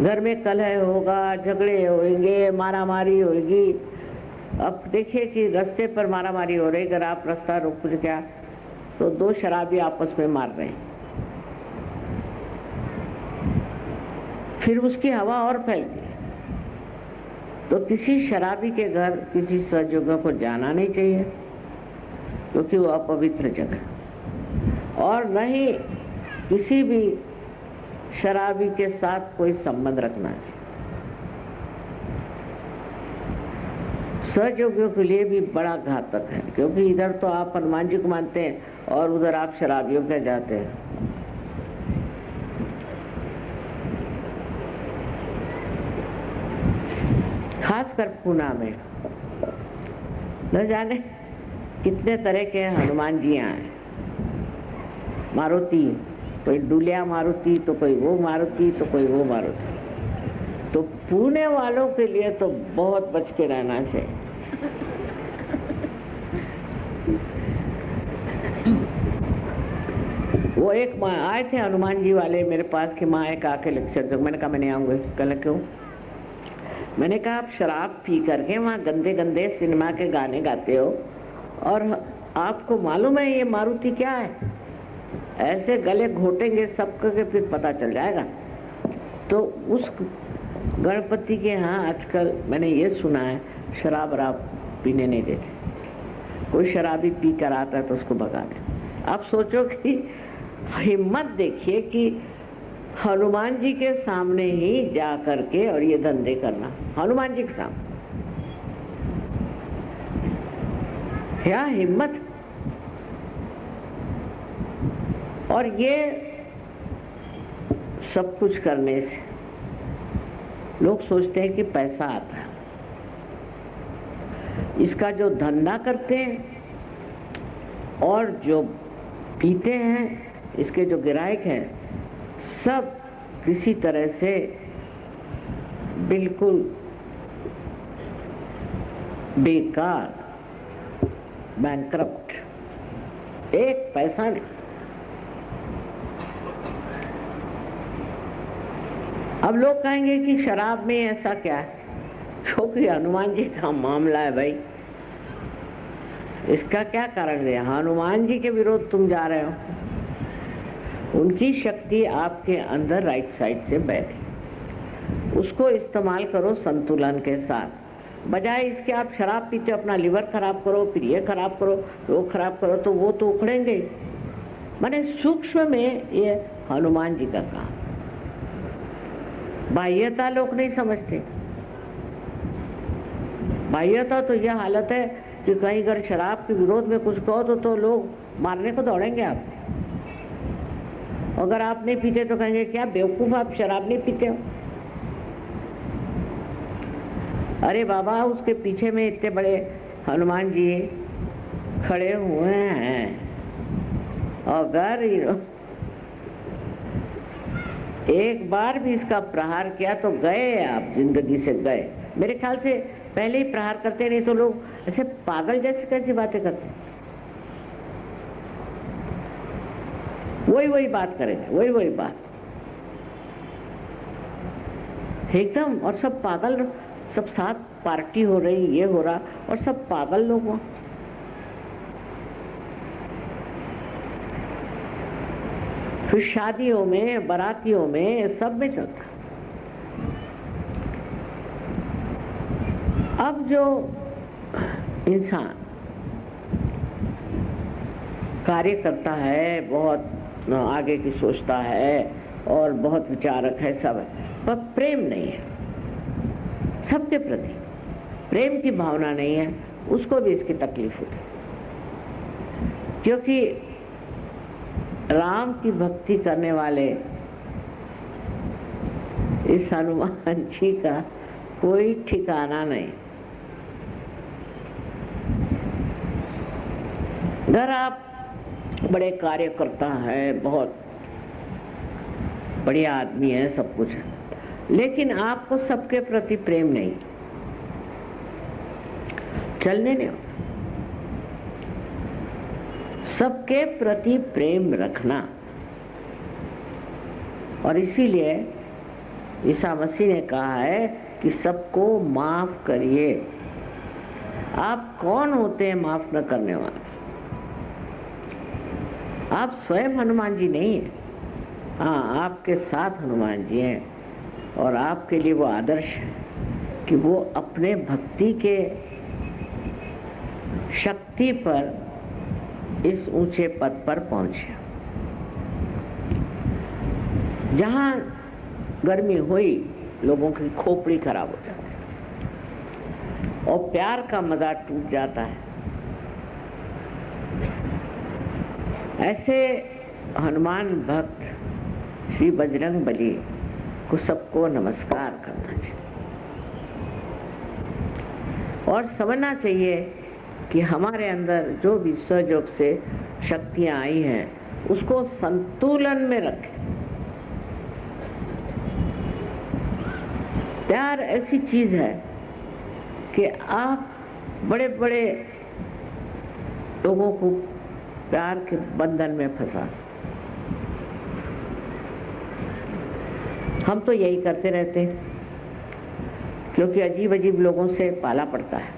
घर में कलह होगा, झगड़े होंगे, मारामारी होगी। अब देखिए कि रास्ते पर मारामारी हो रही, अगर आप रास्ता रोक गया तो दो शराबी आपस में मार रहे हैं, फिर उसकी हवा और फैलती है। तो किसी शराबी के घर किसी सजगह को जाना नहीं चाहिए, क्योंकि वो अपवित्र जगह, और न ही किसी भी शराबी के साथ कोई संबंध रखना चाहिए। सजोगियों के लिए भी बड़ा घातक है, क्योंकि इधर तो आप हनुमान जी को मानते हैं और उधर आप शराबियों के जाते हैं। खासकर पूना में न जाने कितने तरह के हनुमान जी हैं। मारुति, कोई डुलिया मारुति, तो कोई वो मारुति, तो कोई वो मारुति। तो पुणे वालों के लिए तो बहुत बच के रहना चाहिए। वो एक माँ आए थे हनुमान जी वाले मेरे पास कि माँ एक आके लेक्चर दो। मैंने कहा मैं नहीं आऊंगी। कल क्यों? मैंने कहा आप शराब पी करके वहाँ गंदे गंदे सिनेमा के गाने गाते हो और आपको मालूम है ये मारुति क्या है? ऐसे गले घोटेंगे सबको के फिर पता चल जाएगा। तो उस गणपति के यहाँ आजकल मैंने ये सुना है शराब पीने नहीं देते। कोई शराबी पी कर आता है तो उसको भगा दे। आप सोचो कि हिम्मत देखिए कि हनुमान जी के सामने ही जा करके और ये धंधे करना, हनुमान जी के सामने, क्या हिम्मत। और ये सब कुछ करने से लोग सोचते हैं कि पैसा आता है। इसका जो धंधा करते हैं और जो पीते हैं, इसके जो ग्राहक हैं, सब किसी तरह से बिल्कुल बेकार, बैंकरप्ट, एक पैसा नहीं। अब लोग कहेंगे कि शराब में ऐसा क्या है? क्योंकि हनुमान जी का मामला है भाई, इसका क्या कारण है? हनुमान जी के विरोध तुम जा रहे हो। उनकी शक्ति आपके अंदर राइट साइड से बैठे, उसको इस्तेमाल करो संतुलन के साथ। बजाय इसके आप शराब पीते अपना लिवर खराब करो, फिर ये खराब करो, वो खराब करो, तो वो तो उखड़ेंगे। माने सूक्ष्म में ये हनुमान जी का काम। बाह्यता लोग नहीं समझते। बाह्यता तो यह हालत है कि कहीं अगर शराब के विरोध में कुछ कहो तो लोग मारने को दौड़ेंगे आप। अगर आप नहीं पीते तो कहेंगे क्या बेवकूफ आप शराब नहीं पीते हो। अरे बाबा, उसके पीछे में इतने बड़े हनुमान जी खड़े हुए हैं, अगर एक बार भी इसका प्रहार किया तो गए आप, जिंदगी से गए। मेरे ख्याल से पहले ही प्रहार करते, नहीं तो लोग ऐसे पागल जैसे कैसी बातें करते, वही बात करेंगे, वही बात एकदम। और सब पागल, सब साथ पार्टी हो रही, ये हो रहा, और सब पागल लोग हो। फिर शादियों में, बारातियों में, सब में चलता। अब जो इंसान कार्य करता है, बहुत आगे की सोचता है और बहुत विचारक है, सब है, पर प्रेम नहीं है, सबके प्रति प्रेम की भावना नहीं है, उसको भी इसकी तकलीफ होती है। क्योंकि राम की भक्ति करने वाले इस हनुमान जी का कोई ठिकाना नहीं। अगर आप बड़े कार्यकर्ता है, बहुत बढ़िया आदमी है, सब कुछ है, लेकिन आपको सबके प्रति प्रेम नहीं, चलने नहीं। सबके प्रति प्रेम रखना, और इसीलिए ईसा मसीह ने कहा है कि सबको माफ करिए। आप कौन होते हैं माफ न करने वाले? आप स्वयं हनुमान जी नहीं हैं। हाँ, आपके साथ हनुमान जी हैं, और आपके लिए वो आदर्श है कि वो अपने भक्ति के शक्ति पर इस ऊंचे पद पर पहुंचे। जहां गर्मी हुई, लोगों की खोपड़ी खराब हो जाती है और प्यार का मजा टूट जाता है। ऐसे हनुमान भक्त श्री बजरंग बली को सबको नमस्कार करना चाहिए और समझना चाहिए कि हमारे अंदर जो भी सहयोग से शक्तियां आई हैं उसको संतुलन में रखें। प्यार ऐसी चीज है कि आप बड़े बड़े लोगों को प्यार के बंधन में फंसा। हम तो यही करते रहते हैं क्योंकि अजीब अजीब लोगों से पाला पड़ता है।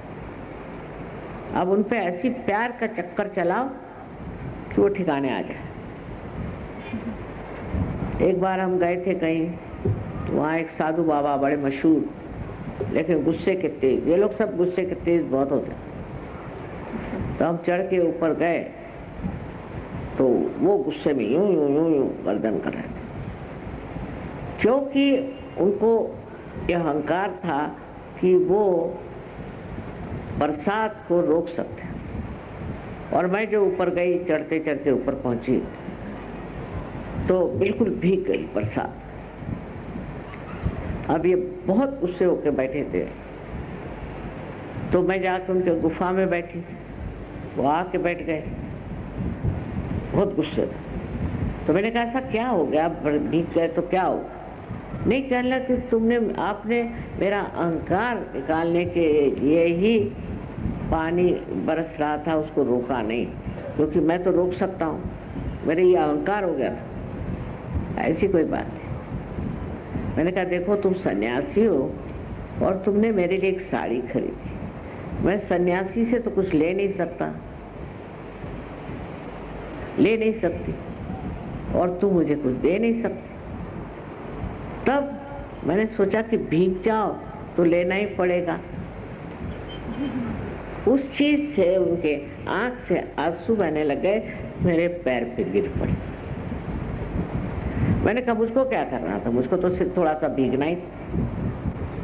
अब उन पे ऐसी प्यार का चक्कर चलाओ कि वो ठिकाने आ जाए। एक बार हम गए थे कहीं, वहाँ एक साधु बाबा बड़े मशहूर, लेकिन गुस्से के तेज। ये लोग सब गुस्से के तेज बहुत होते। तो हम चढ़ के ऊपर गए तो वो गुस्से में यूं यूं यूं यूं गर्दन कर रहे थे, क्योंकि उनको यह अहंकार था कि वो बरसात को रोक सकते हैं। और मैं जो ऊपर गई, चढ़ते चढ़ते ऊपर पहुंची तो बिल्कुल भीग गई बरसात। अब ये बहुत गुस्से होकर बैठे थे, तो मैं जाकर उनके गुफा में बैठी, वो आके बैठ गए, बहुत गुस्से थे। तो मैंने कहा ऐसा क्या हो गया, आप भीग गए तो क्या हो? नहीं, कहने कि आपने मेरा अहंकार निकालने के लिए ही पानी बरस रहा था, उसको रोका नहीं, क्योंकि मैं तो रोक सकता हूँ, मेरे ये अहंकार हो गया था। ऐसी कोई बात नहीं। मैंने कहा देखो, तुम सन्यासी हो और तुमने मेरे लिए एक साड़ी खरीदी। मैं सन्यासी से तो कुछ ले नहीं सकती और तुम मुझे कुछ दे नहीं सकती। तब मैंने सोचा कि भीग जाओ तो लेना ही पड़ेगा। उस चीज से उनके आंख से आंसू बहने लगे, मेरे पैर पे गिर पड़े। मैंने कहा मुझको क्या करना था, मुझको तो सिर्फ थोड़ा सा भीगना ही था,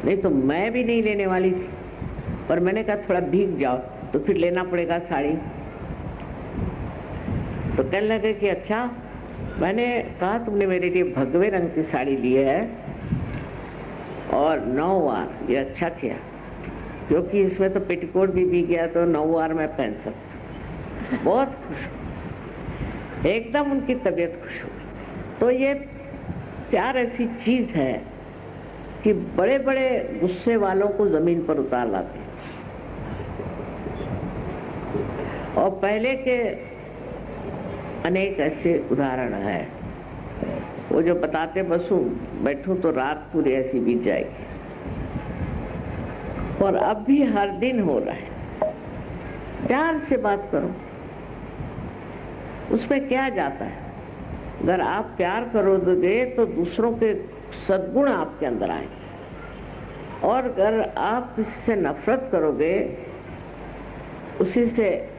नहीं तो मैं भी नहीं लेने वाली थी। पर मैंने कहा थोड़ा भीग जाओ तो फिर लेना पड़ेगा साड़ी। तो कहने लगे कि अच्छा। मैंने कहा तुमने मेरे लिए भगवे रंग की साड़ी ली है और 9 वार, ये अच्छा किया, क्योंकि इसमें तो पेटीकोट भी भीग गया तो 9 वार मैं पहन सकता। बहुत खुश, एकदम उनकी तबीयत खुश हो। तो ये प्यार ऐसी चीज है कि बड़े बड़े गुस्से वालों को जमीन पर उतार लाते हैं। और पहले के अनेक ऐसे उदाहरण है, वो जो बताते बैठूं तो रात पूरी ऐसी बीत जाएगी। और अब भी हर दिन हो रहा है। प्यार से बात करो, उसमें क्या जाता है? अगर आप प्यार करोगे तो दूसरों के सद्गुण आपके अंदर आएंगे, और अगर आप किसी से नफरत करोगे, उसी से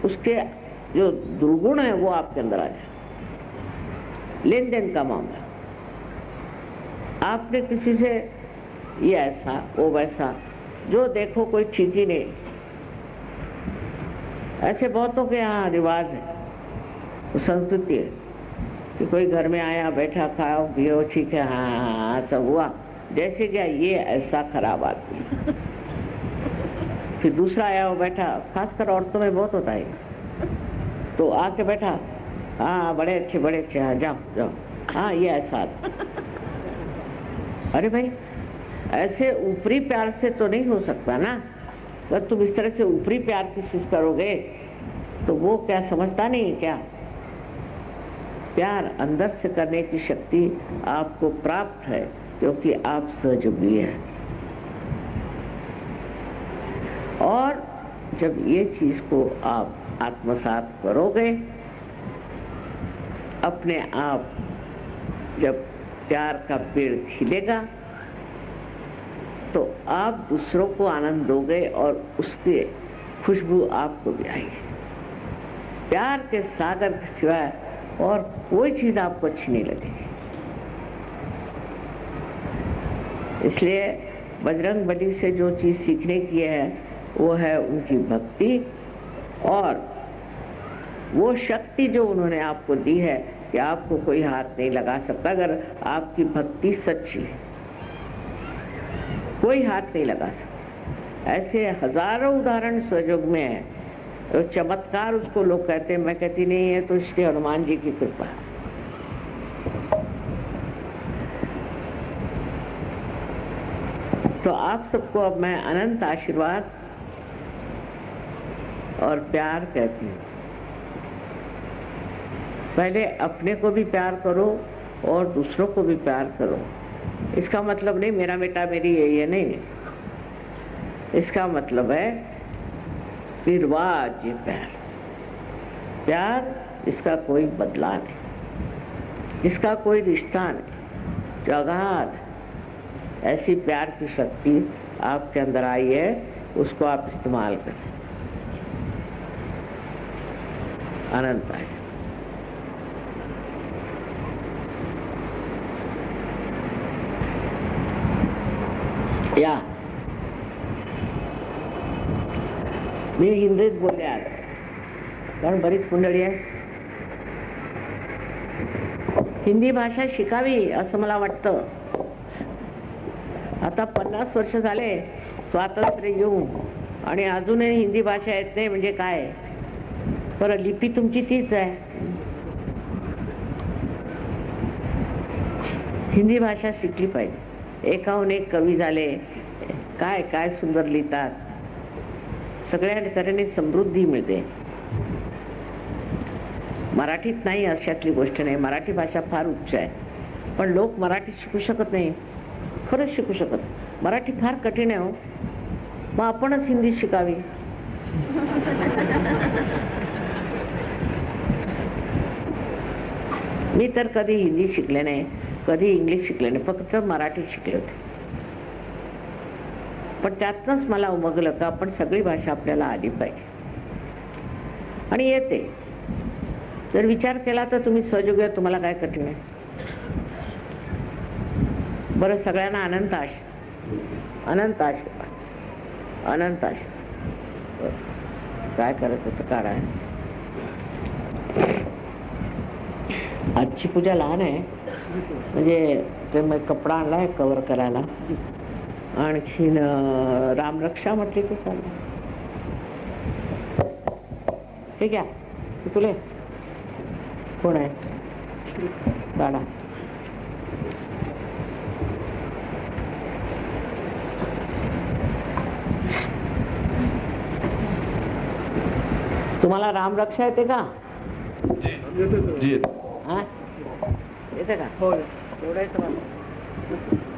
उसके जो दुर्गुण है वो आपके अंदर आ जाए। लेन देन का मामला, आपने किसी से ये ऐसा वो वैसा, जो देखो कोई ठीक ही नहीं। ऐसे बहुतों के यहाँ रिवाज है, वो संस्कृति है कि कोई घर में आया, बैठा, खाओ पियो, ठीक है, हाँ सब हुआ, जैसे क्या ये ऐसा खराब आदमी। फिर दूसरा आया, वो बैठा, खासकर औरतों में बहुत होता है। तो आके बैठा, हाँ बड़े अच्छे, हाँ जाओ जाओ, हाँ ये ऐसा। अरे भाई, ऐसे ऊपरी प्यार से तो नहीं हो सकता ना। अगर तुम इस तरह से ऊपरी प्यार किसी से करोगे तो वो क्या समझता नहीं क्या? प्यार अंदर से करने की शक्ति आपको प्राप्त है क्योंकि आप सहयोगी हैं। और जब ये चीज को आप आत्मसात करोगे, अपने आप जब प्यार का पेड़ खिलेगा तो आप दूसरों को आनंद दोगे और उसकी खुशबू आपको भी आएगी। प्यार के सागर के सिवाय और कोई चीज आपको अच्छी नहीं लगेगी। इसलिए बजरंगबली से जो चीज सीखने की है वो है उनकी भक्ति, और वो शक्ति जो उन्होंने आपको दी है कि आपको कोई हाथ नहीं लगा सकता। अगर आपकी भक्ति सच्ची है, कोई हाथ नहीं लगा सकता। ऐसे हजारों उदाहरण स्वयोग में है। तो चमत्कार उसको लोग कहते हैं, मैं कहती नहीं है तो श्री हनुमान जी की कृपा। तो आप सबको अब मैं अनंत आशीर्वाद और प्यार कहती हूँ। पहले अपने को भी प्यार करो और दूसरों को भी प्यार करो। इसका मतलब नहीं मेरा बेटा मेरी ये नहीं। इसका मतलब है निर्वाज्य प्यार। प्यार जिसका कोई बदला नहीं, जिसका कोई रिश्ता नहीं, जो अगाध ऐसी प्यार की शक्ति आपके अंदर आई है, उसको आप इस्तेमाल करें। अनंत आए। या मी हिंदीत बोलले आज, कारण बरीच मंडळी आहे. हिंदी भाषा शिकावी असं मला वाटतं. आता 50 वर्ष झाले स्वातंत्र्य येऊन आणि अजूनही हिंदी भाषा येत नाही म्हणजे काय? पर लिपी तुमची तीच आहे. हिंदी भाषा शिकली पाहिजे. एकाहून एक कवी झाले, काय काय सुंदर लिहितात. सगळ्या तऱ्हेने समृद्धी मिळते. मराठीत नाही अशातली गोष्ट नाही. मराठी भाषा फार उच्च आहे, पण लोक मराठी शिकू शकत नाही. खरंच शिकू शकत. मराठी फार कठीण आहे हो. मग आपणच हिंदी शिकावी. मी तर कधी हिंदी शिकले नाही, कधी इंग्लिश शिकले नाही, फक्त मराठी शिकले होते. पण त्यातनंच मला उमगलं का आपण सगळी भाषा आपल्याला आली पाहिजे. आणि येते. जर विचार केला तर तुम्ही सहयोगी, तुम्हाला काय कठीण आहे? बरं, सगळ्यांना अनंत आशीर्वाद, अनंत आशीर्वाद, अनंत आशीर्वाद. काय करायचं तर काढा. आजची पूजा लहान आहे, म्हणजे ते मी कपडा आणलाय कव्हर करायला. आणखीन रामरक्षा म्हटली की चालेल. ठीक आहे. तुले कोण आहे? काढा. तुम्हाला रामरक्षा येते का? जी. हा, येते का? हो, एवढं येतं मला.